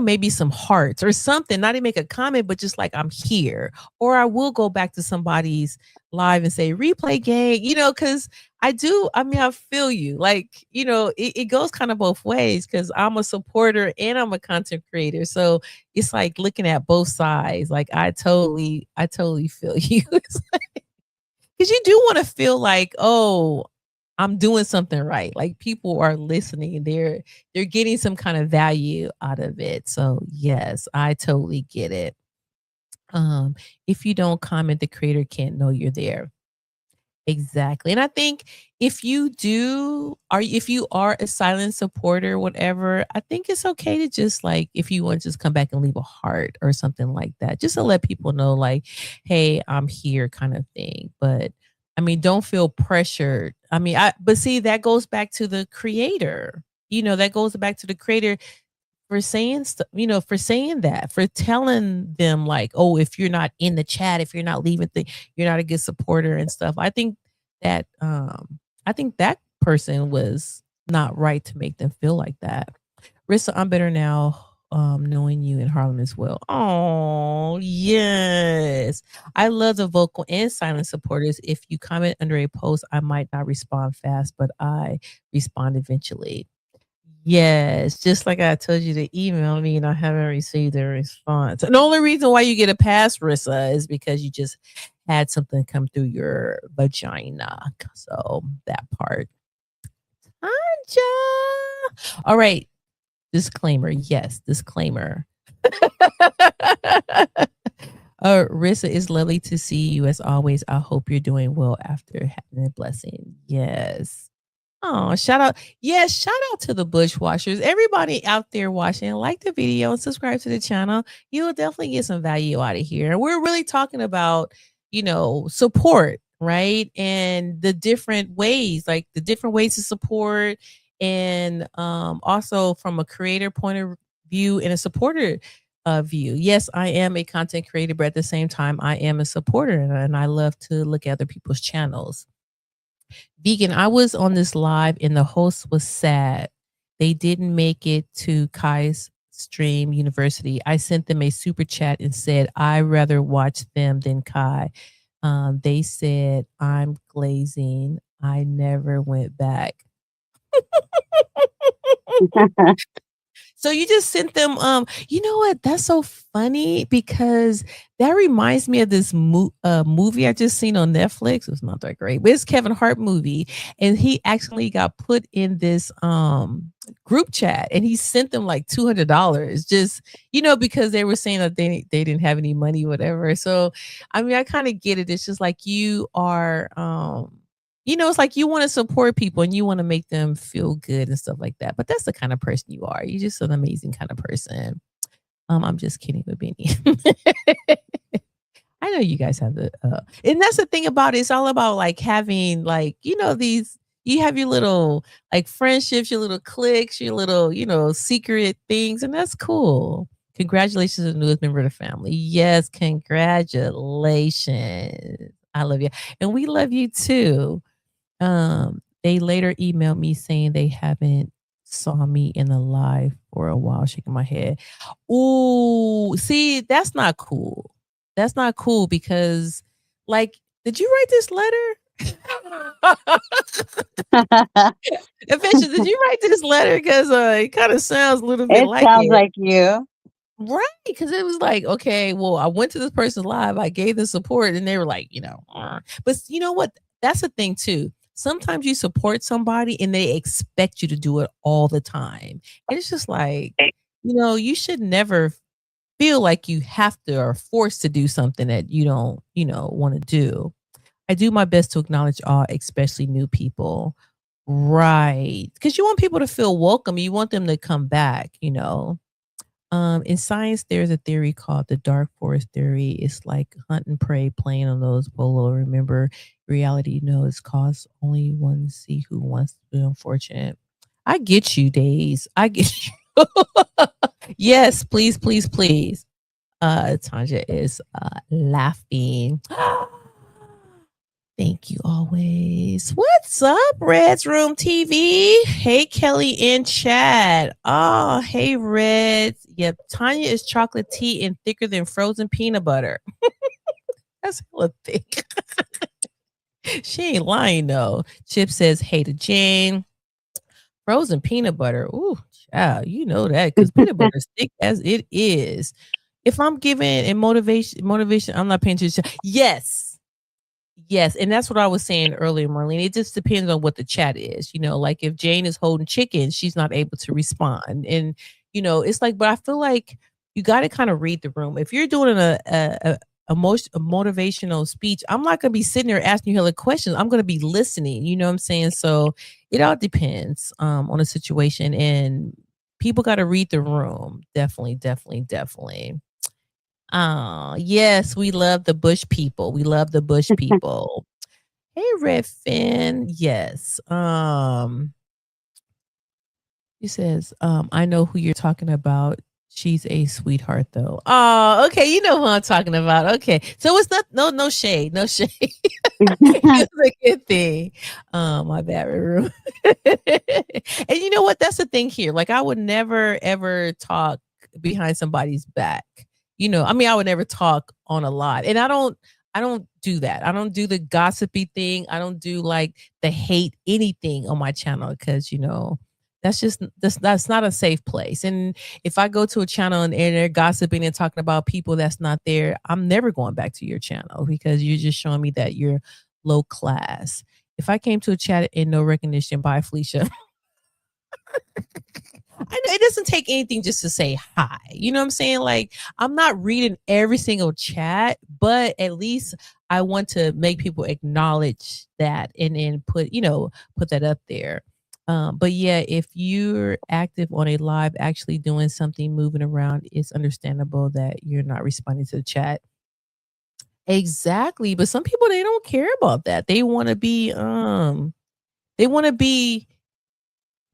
maybe some hearts or something, not to make a comment, but just like I'm here, or I will go back to somebody's live and say replay gang, because I feel you. Like, it goes kind of both ways because I'm a supporter and I'm a content creator. So it's like looking at both sides. Like I totally feel you. Because you do want to feel like, oh, I'm doing something right. Like people are listening. They're getting some kind of value out of it. So yes, I totally get it. If you don't comment, the creator can't know you're there. Exactly. And I think if you are a silent supporter, whatever, I think it's okay to just like, if you want to just come back and leave a heart or something like that, just to let people know like, hey, I'm here kind of thing. But don't feel pressured. But see, that goes back to the creator, that goes back to the creator for saying stuff, for saying that, for telling them like, oh, if you're not in the chat, if you're not leaving you're not a good supporter and stuff. I think that person was not right to make them feel like that. Rissa, I'm better now. Knowing you in Harlem as well. Oh, yes. I love the vocal and silent supporters. If you comment under a post, I might not respond fast, but I respond eventually. Yes, just like I told you to email me and I haven't received a response. And the only reason why you get a pass, Rissa, is because you just had something come through your vagina. So that part. Anja. All right. Disclaimer. Yes, disclaimer. Rissa, it's lovely to see you as always. I hope you're doing well after having a blessing. Yes. Oh, shout out. Yes, shout out to the Bushwashers. Everybody out there watching, like the video and subscribe to the channel. You will definitely get some value out of here. And we're really talking about, support, right? And the different ways, like the different ways to support and also from a creator point of view and a supporter view. Yes, I am a content creator, but at the same time, I am a supporter, and I love to look at other people's channels. Vegan, I was on this live and the host was sad. They didn't make it to Kai's Stream University. I sent them a super chat and said, I rather watch them than Kai. They said, I'm glazing. I never went back. So you just sent them you know what, that's so funny because that reminds me of this movie I just seen on Netflix. It's not that great, but it's Kevin Hart movie, and he actually got put in this group chat, and he sent them like $200 just, you know, because they were saying that they didn't have any money, whatever. So I mean, I kind of get it. It's just like you are you know, it's like you want to support people and you want to make them feel good and stuff like that. But that's the kind of person you are. You're just an amazing kind of person. I'm just kidding with Benny. I know you guys have the and that's the thing about it. It's all about like having like, you know, these you have your little like friendships, your little cliques, your little, you know, secret things, and that's cool. Congratulations to the newest member of the family. Yes, congratulations. I love you. And we love you too. They later emailed me saying they haven't saw me in the live for a while, shaking my head. Ooh, see, that's not cool. That's not cool because, like, did you write this letter? Eventually, did you write this letter? Because it kind of sounds a little bit It like sounds it. like you. Right, because it was like, okay, well, I went to this person's live, I gave them support, and they were like, you know, but you know what? That's the thing too. Sometimes you support somebody and they expect you to do it all the time. And it's just like, you know, you should never feel like you have to or forced to do something that you don't, you know, want to do. I do my best to acknowledge all, especially new people. Right. Because you want people to feel welcome. You want them to come back, you know. In science, there's a theory called the dark forest theory. It's like hunt and prey playing on those polo. Remember, reality, you know, it's cause only one see who wants to be unfortunate. I get you, Days. I get you. Yes, please, please, please. Tanja is laughing. Thank you always. What's up, Red's Room TV? Hey, Kelly in chat. Oh, hey, Red. Yep, Tanya is chocolate tea and thicker than frozen peanut butter. That's hella thick. She ain't lying, though. Chip says, hey to Jane. Frozen peanut butter. Ooh, child, you know that because peanut butter is thick as it is. If I'm giving a motivation, I'm not paying attention. Yes. Yes, and that's what I was saying earlier, Marlene. It just depends on what the chat is. You know, like if Jane is holding chicken, she's not able to respond. And, you know, it's like, but I feel like you got to kind of read the room. If you're doing a motivational speech, I'm not going to be sitting there asking you hella questions. I'm going to be listening. You know what I'm saying? So it all depends on the situation. And people got to read the room. Definitely, definitely, definitely. Oh, yes, we love the bush people. We love the bush people. Hey, Redfin. Yes. He says, I know who you're talking about. She's a sweetheart though. Oh, okay. You know who I'm talking about. Okay. So it's not no shade. No shade. It's a good thing. My bad, room. And you know what? That's the thing here. Like I would never ever talk behind somebody's back. You know, I mean, I would never talk on a live, and I don't do that. I don't do the gossipy thing. I don't do like the hate anything on my channel because, you know, that's not a safe place. And if I go to a channel and they're gossiping and talking about people that's not there, I'm never going back to your channel because you're just showing me that you're low class. If I came to a chat and no recognition, bye, Felicia. I know it doesn't take anything just to say hi. You know what I'm saying? Like, I'm not reading every single chat, but at least I want to make people acknowledge that and then put that up there. But yeah, if you're active on a live, actually doing something, moving around, it's understandable that you're not responding to the chat. Exactly. But some people, they don't care about that. They want to be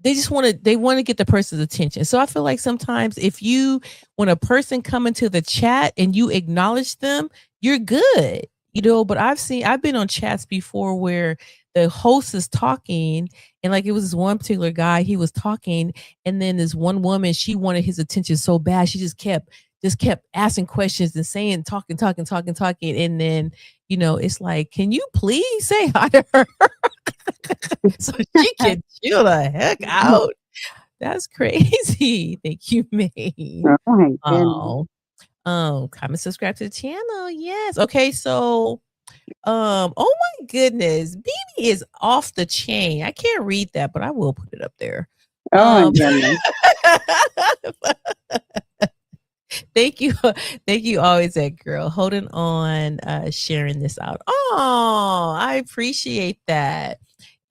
they just want to get the person's attention. So I feel like sometimes when a person come into the chat and you acknowledge them, you're good. But I've been on chats before where the host is talking, and like it was this one particular guy, he was talking, and then this one woman, she wanted his attention so bad, she just kept asking questions and saying, talking, and then it's like, can you please say hi to her so she can chill the heck out? That's crazy. Thank you, May. Oh my goodness. Comment, subscribe to the channel. Yes. Okay, so oh my goodness, BB is off the chain. I can't read that, but I will put it up there. Oh my goodness. Thank you always, that girl holding on, sharing this out. Oh, I appreciate that.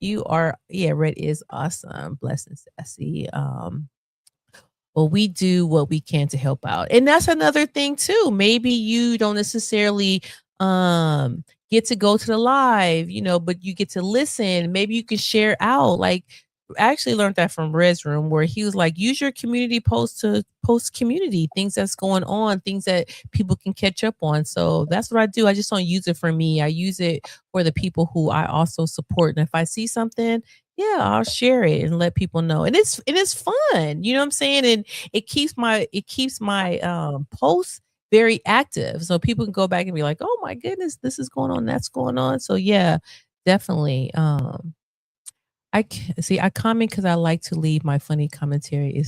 Red is awesome. Blessings, Sassy. Well, we do what we can to help out, and that's another thing too. Maybe you don't necessarily get to go to the live, but you get to listen. Maybe you can share out. Like, I actually learned that from Red's room, where he was like, use your community post to post community things that's going on, things that people can catch up on. So that's what I do. I just don't use it for me. I use it for the people who I also support. And if I see something, yeah, I'll share it and let people know. And it's fun. You know what I'm saying? And it keeps my posts very active. So people can go back and be like, oh my goodness, this is going on, that's going on. So yeah, definitely. I comment because I like to leave my funny commentary.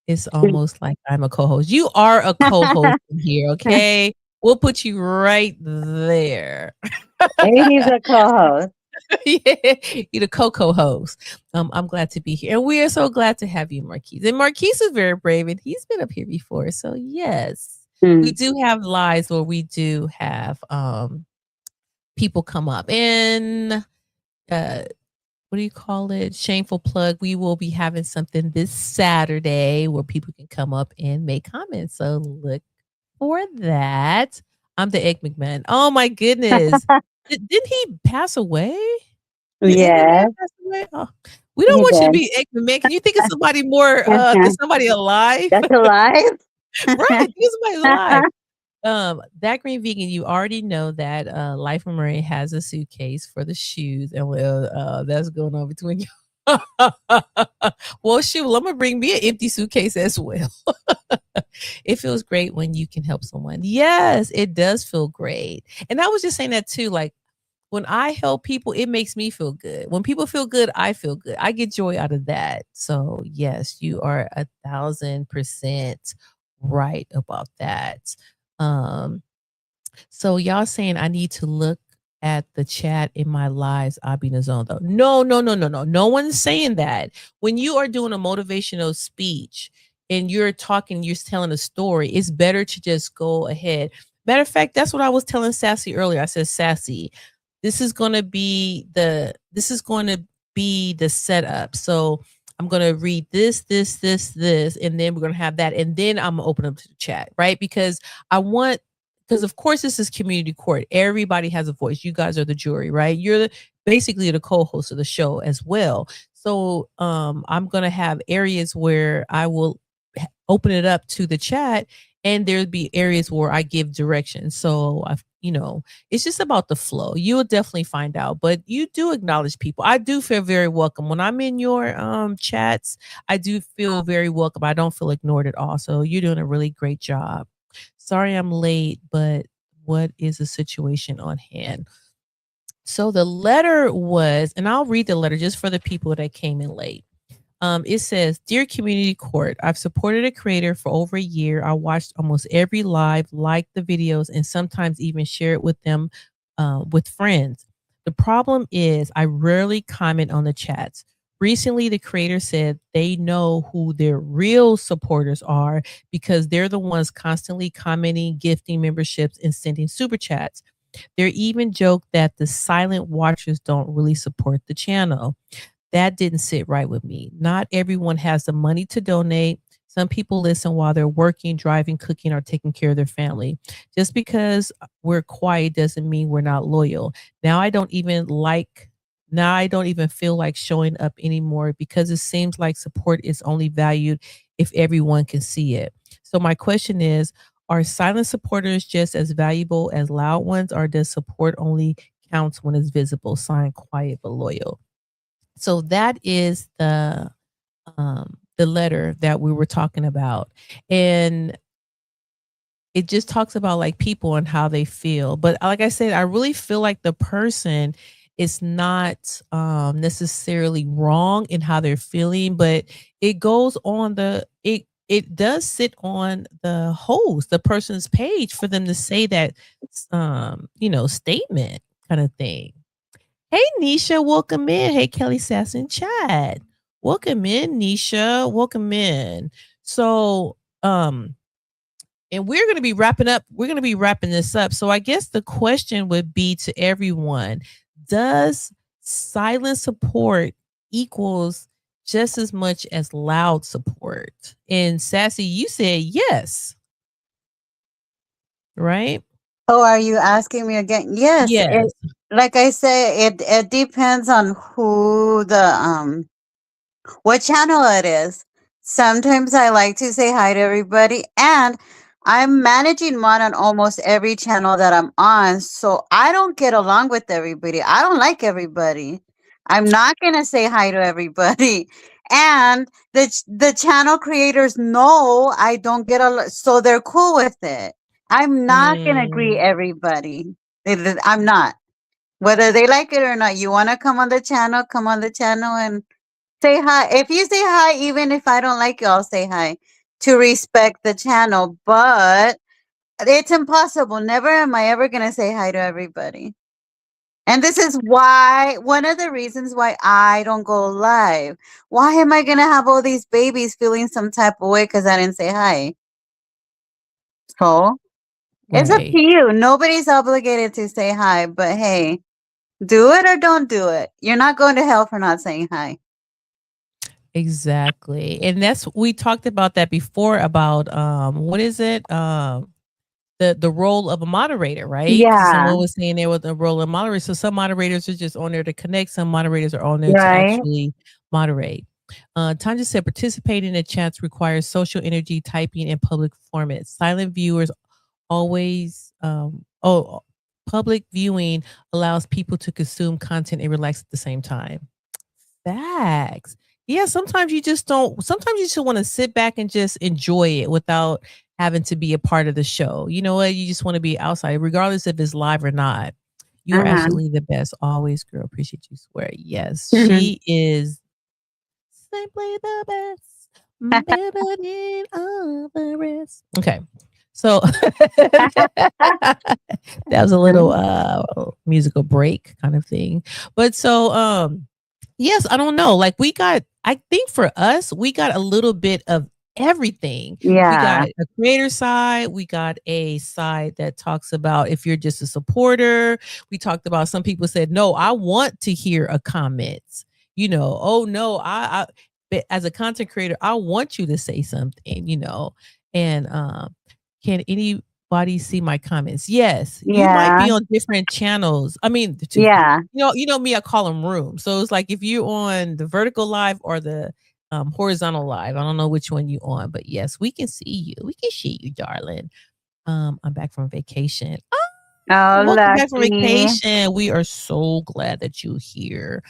It's almost like I'm a co-host. You are a co-host in here, okay? We'll put you right there. He's a co-host. Yeah, you're the co-host. I'm glad to be here. And we are so glad to have you, Marquise. And Marquise is very brave, and he's been up here before. So yes. We do have lives where we do have people come up. And what do you call it? Shameful plug. We will be having something this Saturday where people can come up and make comments. So look for that. I'm the Egg McMahon. Oh my goodness. Didn't he pass away? Yeah. Oh, we don't want you to be Egg McMahon. Can you think of somebody more, somebody alive? That's alive? Right. Think somebody alive. That Green Vegan, you already know that Life of Murray has a suitcase for the shoes, and that's going on between you. Well, shoot, I'm gonna bring me an empty suitcase as well. It feels great when you can help someone. Yes, it does feel great. And I was just saying that too. Like, when I help people, it makes me feel good. When people feel good, I feel good. I get joy out of that. So yes, you are 1,000% right about that. So y'all saying I need to look at the chat in my lives, I'll be in the zone though. No. No one's saying that. When you are doing a motivational speech and you're talking, you're telling a story, it's better to just go ahead. Matter of fact, that's what I was telling Sassy earlier. I said, Sassy, this is going to be the setup. So I'm going to read this, and then we're going to have that. And then I'm going to open up to the chat, right? Because of course this is community court. Everybody has a voice. You guys are the jury, right? You're basically the co-host of the show as well. So I'm going to have areas where I will open it up to the chat, and there'll be areas where I give directions. So it's just about the flow. You'll definitely find out, but you do acknowledge people. I do feel very welcome when I'm in your chats. I do feel very welcome. I don't feel ignored at all. So you're doing a really great job. Sorry I'm late, but what is the situation on hand? So the letter was, and I'll read the letter just for the people that came in late. It says, Dear Community Court, I've supported a creator for over a year. I watched almost every live, liked the videos, and sometimes even share it with them with friends. The problem is I rarely comment on the chats. Recently, the creator said they know who their real supporters are because they're the ones constantly commenting, gifting memberships, and sending super chats. They even joked that the silent watchers don't really support the channel. That didn't sit right with me. Not everyone has the money to donate. Some people listen while they're working, driving, cooking, or taking care of their family. Just because we're quiet doesn't mean we're not loyal. Now I don't even like Now I don't even feel like showing up anymore because it seems like support is only valued if everyone can see it. So my question is, are silent supporters just as valuable as loud ones, or does support only counts when it's visible? Signed, quiet but loyal. So that is the letter that we were talking about. And it just talks about like people and how they feel. But like I said, I really feel like the person is not necessarily wrong in how they're feeling, but it goes on it does sit on the host, the person's page, for them to say that statement kind of thing. Hey Nisha, welcome in. Hey Kelly Sass in chat. Welcome in, Nisha. Welcome in. So and we're going to be wrapping up. We're going to be wrapping this up. So I guess the question would be to everyone, does silent support equals just as much as loud support? And Sassy, you said yes, right? Oh, are you asking me again? Yes. Yes. Like I say, it depends on who what channel it is. Sometimes I like to say hi to everybody, and I'm managing mod on almost every channel that I'm on, so I don't get along with everybody. I don't like everybody. I'm not gonna say hi to everybody, and the channel creators know I don't get so they're cool with it. I'm not gonna greet Mm, everybody. I'm not. Whether they like it or not, you want to come on the channel, come on the channel and say hi. If you say hi, even if I don't like you, I'll say hi to respect the channel. But it's impossible. Never am I ever going to say hi to everybody. And this is why, one of the reasons why I don't go live. Why am I going to have all these babies feeling some type of way because I didn't say hi? So it's up to right. you. Nobody's obligated to say hi, but hey, do it or don't do it. You're not going to hell for not saying hi. Exactly. And that's we talked about that before about what is it? The role of a moderator, right? Because Yeah. someone was saying there was a role of moderator. So some moderators are just on there to connect. Some moderators are on there to Right. actually moderate. Tanja said participating in chats requires social energy, typing, and public formats. Silent viewers always public viewing allows people to consume content and relax at the same time. Facts. Yeah, sometimes you just don't sometimes you just want to sit back and just enjoy it without having to be a part of the show. You know what? You just want to be outside, regardless if it's live or not. You are Uh-huh. absolutely the best. Always, girl. Appreciate you. Swear. Yes, she is simply the best. Better than all the rest. Okay. So that was a little musical break kind of thing. But so yes, I don't know. Like I think for us, we got a little bit of everything. We Yeah. got a creator side, we got a side that talks about if you're just a supporter. We talked about some people said, no, I want to hear a comment. Oh no, but as a content creator, I want you to say something. And can anybody see my comments? Yes, you might Yeah. be on different channels. I mean, Yeah. me, I call them rooms. So it's like if you're on the vertical live or the horizontal live, I don't know which one you on, but yes, we can see you. We can see you, darling. I'm back from vacation. Oh, Welcome back from lucky. vacation. We are so glad that you're here.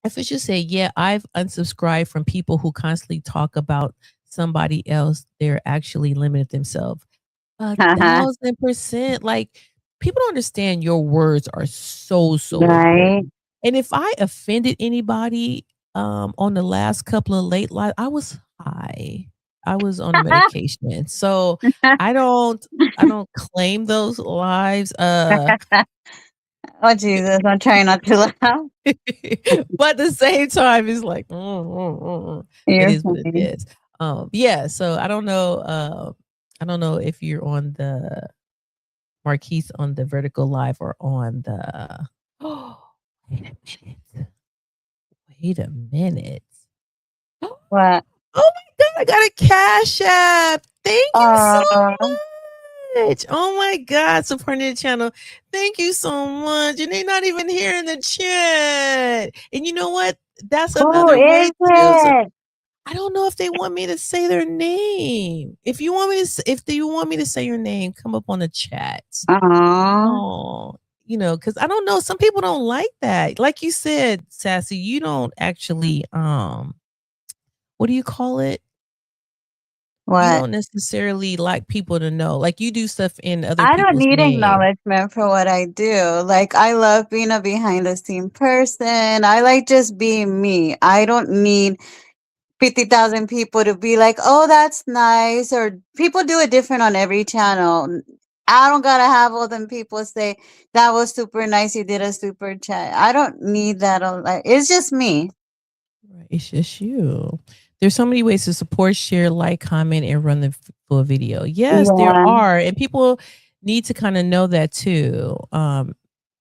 If it should say, yeah, I've unsubscribed from people who constantly talk about somebody else. They're actually limited themselves. 1,000%. Like, people don't understand your words are so, so Right. important. And if I offended anybody on the last couple of late live, I was high. I was on medication. So I don't claim those lives. Oh, Jesus. I'm trying not to laugh. But at the same time, it's like it You're is what it funny. is. Yeah. So I don't know. I don't know if you're on the Marquise on the vertical live or on the. Oh, wait a minute. Wait a minute. What? Oh my god! I got a cash app. Thank you so Oh, much. much. Oh my God, supporting the channel. Thank you so much. And they're not even here in the chat. And you know what? That's Who another way is to. So it? I don't know if they want me to say their name. If you want me to, if you want me to say your name, come up on the chat. Oh, you know, because I don't know. Some people don't like that. Like you said, Sassy, you don't actually what do you call it? You What? don't necessarily like people to know. Like you do stuff in other I don't people's need name. acknowledgement for what I do. Like, I love being a behind the scene person. I like just being me. I don't need 50,000 people to be like, oh, that's nice. Or people do it different on every channel. I don't gotta have all them people say that was super nice. You did a super chat. I don't need that. It's just me. Right. It's just you. There's so many ways to support, share, like, comment, and run the full video. Yes, there Yeah. are. And people need to kind of know that too.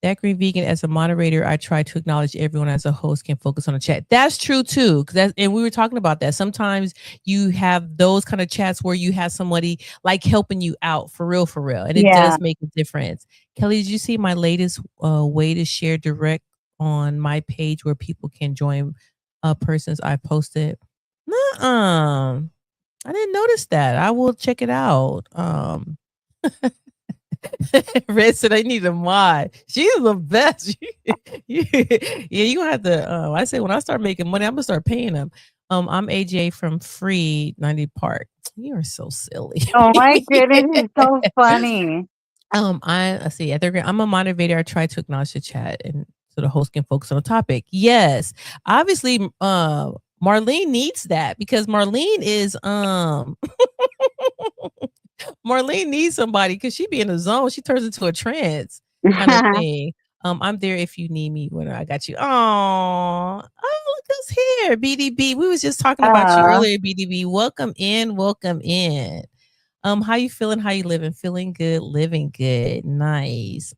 That Green Vegan, as a moderator, I try to acknowledge everyone as a host can focus on the chat. That's true too. And we were talking about that. Sometimes you have those kind of chats where you have somebody like helping you out for real. And it Yeah. does make a difference. Kelly, did you see my latest way to share direct on my page where people can join persons I posted? Nuh-uh. I didn't notice that. I will check it out. Red said I need a mod. She's the best. Yeah, you gonna have to. I say when I start making money, I'm gonna start paying them. I'm AJ from Free 90 Park. You are so silly. Oh my goodness, it's so funny. I see. I'm a moderator. I try to acknowledge the chat, and so the host can focus on the topic. Yes, obviously, Marlene needs that because Marlene is Marlene needs somebody because she be in the zone. She turns into a trance kind of thing. I'm there if you need me when I got you. Oh, look who's here, BDB. We was just talking about you earlier, BDB. Welcome in, welcome in. How you feeling? How you living? Feeling good, living good. Nice.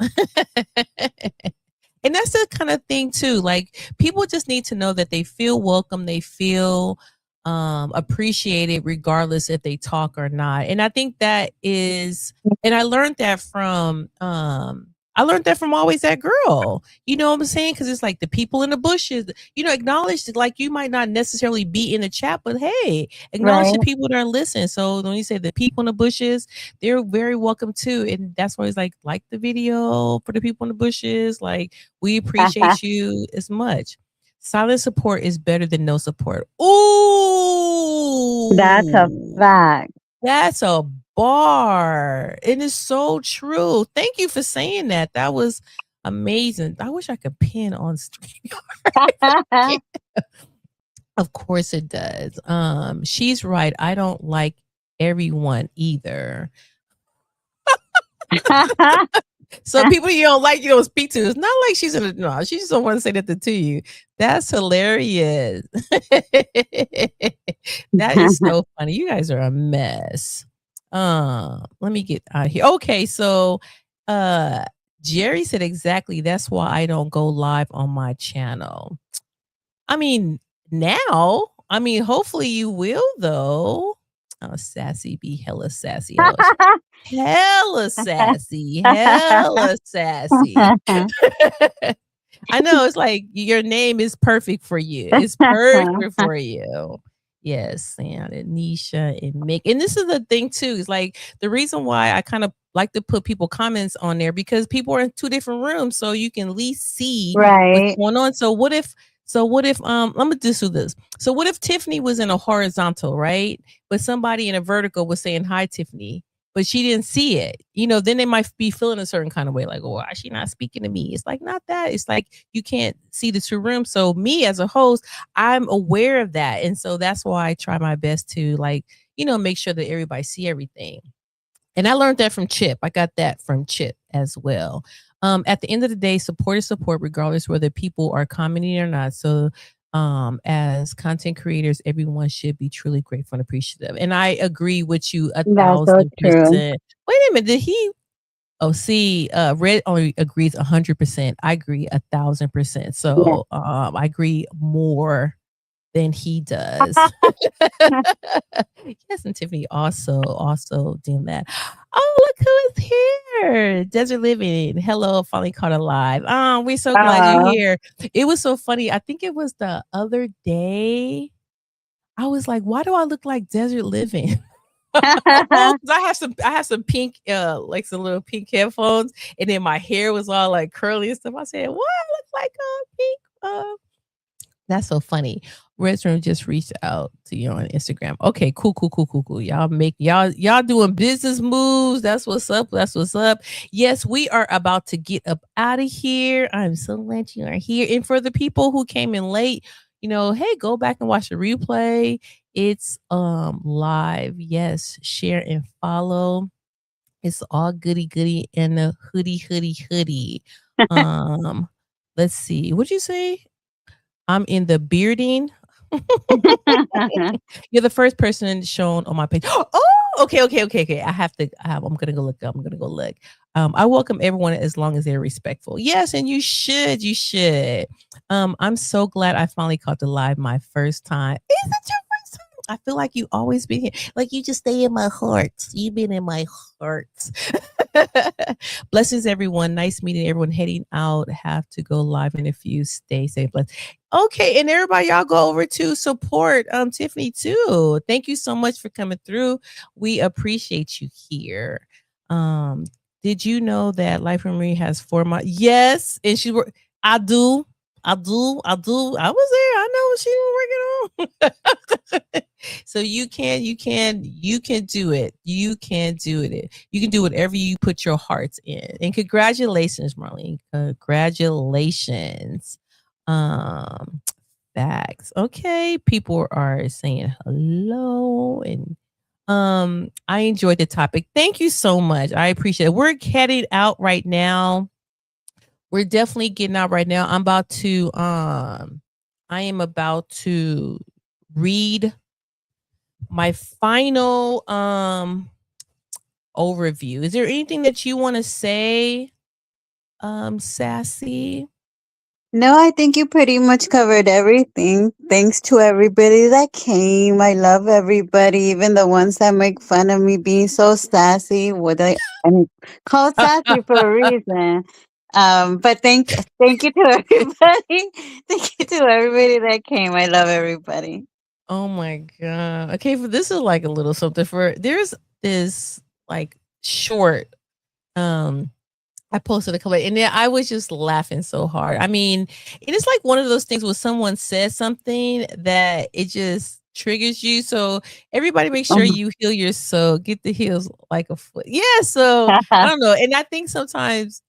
And that's the kind of thing too. Like people just need to know that they feel welcome, they feel appreciated regardless if they talk or not. And I think that is, and I learned that from Always That Girl. You know what I'm saying? Because it's like the people in the bushes, you know, acknowledge that, like, you might not necessarily be in the chat, but hey, acknowledge the people that are listening. So when you say the people in the bushes, they're very welcome too. And that's why it's like the video for the people in the bushes. Like, we appreciate you as much. Silent support is better than no support. Ooh, That's a fact. That's a bar. It is so true. Thank you for saying that. That was amazing. I wish I could pin on StreamYard. Of course it does. She's right. I don't like everyone either. So people you don't like, you don't speak to. It's not like she's in a no. She just don't want to say that to you. That's hilarious. That is so funny. You guys are a mess. Let me get out of here. Okay, so Jerry said exactly. That's why I don't go live on my channel. I mean, now. I mean, hopefully you will though. Oh, sassy, be hella sassy. Hella sassy. Hella sassy. I know, it's like your name is perfect for you. It's perfect for you. Yes, Sam and Nisha and Mick. And this is the thing too. It's like the reason why I kind of like to put people comments on there because people are in two different rooms, so you can at least see what's going on. So what if I'm gonna just do this. So what if Tiffany was in a horizontal, right? But somebody in a vertical was saying hi, Tiffany, but she didn't see it. You know, then they might be feeling a certain kind of way, like, oh, why is she not speaking to me? It's like not that. It's like you can't see the two rooms. So me as a host, I'm aware of that. And so that's why I try my best to, like, you know, make sure that everybody see everything. And I learned that from Chip. I got that from Chip as well. At the end of the day, support is support, regardless whether people are commenting or not. So as content creators, everyone should be truly grateful and appreciative. And I agree with you 1,000%. Wait a minute, did he? Oh, see, Red only agrees 100%. I agree 1,000%. So I agree more than he does. Yes, and Tiffany also doing that. Oh, look who is here. Desert Living. Hello, finally caught alive. Oh, we're so glad you're here. It was so funny. I think it was the other day. I was like, why do I look like Desert Living? Oh, 'cause I have some pink, like some little pink headphones, and then my hair was all like curly and stuff. I said, "What? I look like pink." That's so funny. Restroom just reached out to you on Instagram. Okay, cool. Y'all doing business moves. That's what's up. That's what's up. Yes, we are about to get up out of here. I'm so glad you are here. And for the people who came in late, hey, go back and watch the replay. It's live. Yes, share and follow. It's all goody in the hoodie. Let's see. What'd you say? I'm in the bearding. You're the first person shown on my page. Oh, okay. I'm gonna go look. I welcome everyone as long as they're respectful. Yes, and you should. I'm so glad I finally caught the live my first time. Is it your first time? I feel like you always been here. Like you just stay in my heart. You've been in my heart. Blessings, everyone. Nice meeting everyone. Heading out. Have to go live in a few. Stay safe. Okay, and everybody, y'all go over to support Tiffany too. Thank you so much for coming through. We appreciate you here. Did you know that Life from Marie has 4 months? Yes, and I do. I was there. I know what she was working on. So you can do it. You can do it. You can do whatever you put your hearts in. And congratulations, Marlene. Congratulations. Facts. Okay, people are saying hello, and I enjoyed the topic. Thank you so much. I appreciate it. We're headed out right now. We're definitely getting out right now. I am about to read my final overview. Is there anything that you want to say, Sassy? No, I think you pretty much covered everything. Thanks to everybody that came. I love everybody, even the ones that make fun of me being so sassy. I'm called sassy for a reason. But thank you to everybody. Thank you to everybody that came. I love everybody. Oh my god. Okay, this is like a little something there's this like short I posted a couple and then I was just laughing so hard. I mean, and it's like one of those things where someone says something that it just triggers you. So everybody make sure you heal your soul. Get the heels like a foot. Yeah. So I don't know. And I think sometimes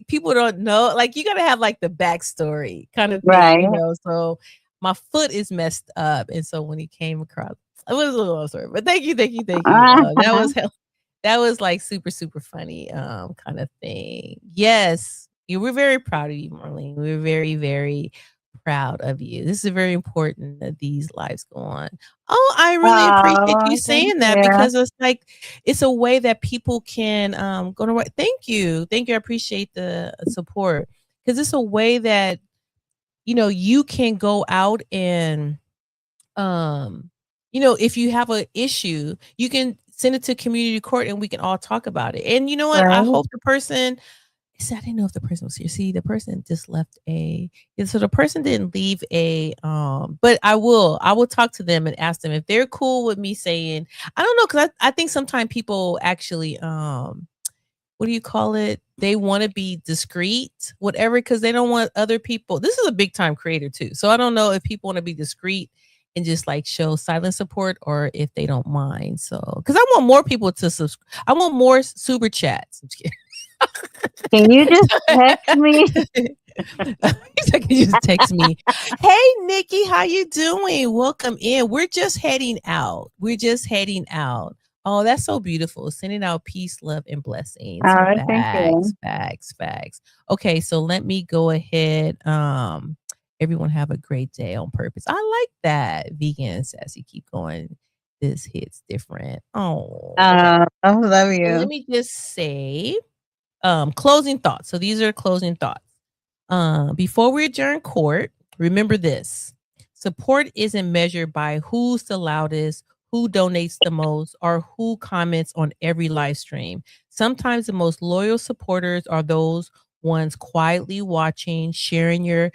people don't know. Like you gotta have like the backstory kind of thing, right. So my foot is messed up. And so when he came across, it was a little story. But thank you. That was like super, super funny kind of thing. Yes, we're very proud of you, Marlene. We're very, very proud of you. This is very important that these lives go on. Oh, I really appreciate you saying that because it's like it's a way that people can go to work. Thank you. I appreciate the support because it's a way that you can go out and if you have an issue, you can send it to community court and we can all talk about it. And you know what? Right. I hope the person, I didn't know if the person was here. See, the person just left so the person didn't leave but I will talk to them and ask them if they're cool with me saying, I don't know. Cause I think sometimes people actually, what do you call it? They want to be discreet, whatever, because they don't want other people. This is a big time creator too. So I don't know if people want to be discreet and just like show silent support or if they don't mind. So, because I want more people to subscribe. I want more super chats. Can you just text me? Can you just text me? Hey, Nikki, how you doing? Welcome in. We're just heading out. Oh, that's so beautiful. Sending out peace, love, and blessings. Facts. Okay, so let me go ahead. Everyone have a great day on purpose. I like that. Vegan and Sassy, keep going. This hits different. Oh, I love you. So let me just say, closing thoughts. So these are closing thoughts. Before we adjourn court, remember this. Support isn't measured by who's the loudest, who donates the most, or who comments on every live stream. Sometimes the most loyal supporters are those ones quietly watching, sharing your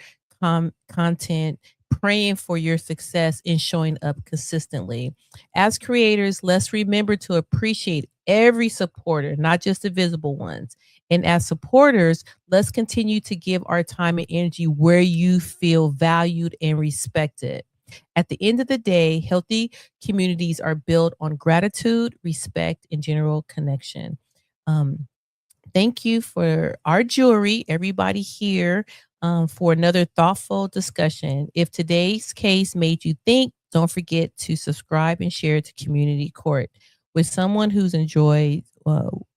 content, praying for your success, and showing up consistently. As creators, let's remember to appreciate every supporter, not just the visible ones. And as supporters, let's continue to give our time and energy where you feel valued and respected. At the end of the day, healthy communities are built on gratitude, respect, and general connection. Thank you for our jury, everybody here, for another thoughtful discussion. If today's case made you think, don't forget to subscribe and share to Community Court with someone who's enjoyed.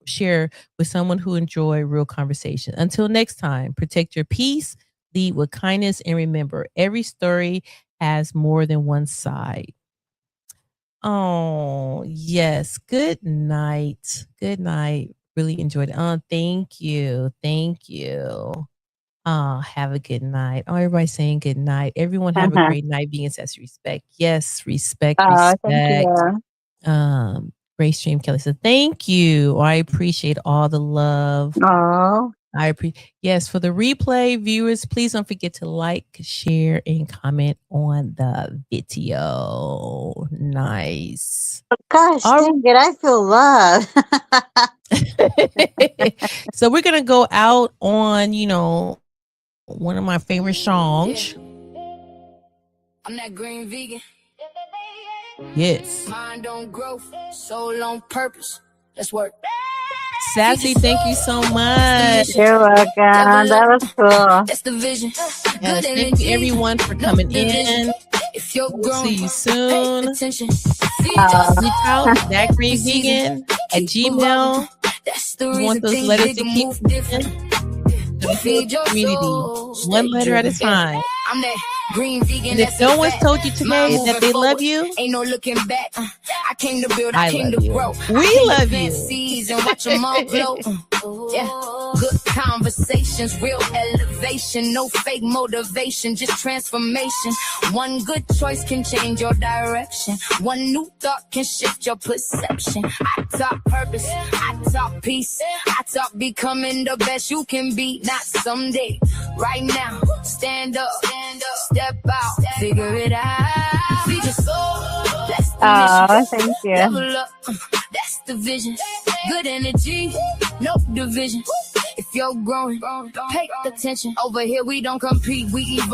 Share with someone who enjoy real conversation. Until next time, protect your peace, lead with kindness, and remember, every story has more than one side. Oh, yes. Good night. Good night. Really enjoyed it. Oh, thank you. Thank you. Oh, have a good night. Oh, everybody saying good night. Everyone have a great night. Being says respect. Yes, respect, Thank respect. you. Grace Stream Kelly said, thank you. I appreciate all the love. Oh, I appreciate. Yes, for the replay viewers, please don't forget to like, share, and comment on the video. Nice. gosh, All dang it, I feel love. So we're gonna go out on, one of my favorite songs. I'm that green vegan. Yes. Mind on growth, soul on purpose. Let's work. Sassy, thank you so much. You're welcome. That was cool. That's the vision. Yes, thank you everyone for coming in. If you're We'll see you growing, soon. pay attention. Reach out, thatgreenvegan@gmail. That's the You want reason those things letters big to and keep move different. Feed your community, soul. one letter at a time. I'm that green vegan. And if no one's told you today that they love you, ain't no looking back. I came to build, I I came love to you. grow. We love you. And watch them all glow. Yeah, good conversations, real elevation, no fake motivation, just transformation. One good choice can change your direction. One new thought can shift your perception. I talk purpose, I talk peace, I talk becoming the best you can be. Not someday, right now. Stand up, step out, figure it out. Feed your soul, that's the mission. Thank you. Level up, that's the vision. Good energy, no division. If you're growing, pay attention. Over here we don't compete, we evolve.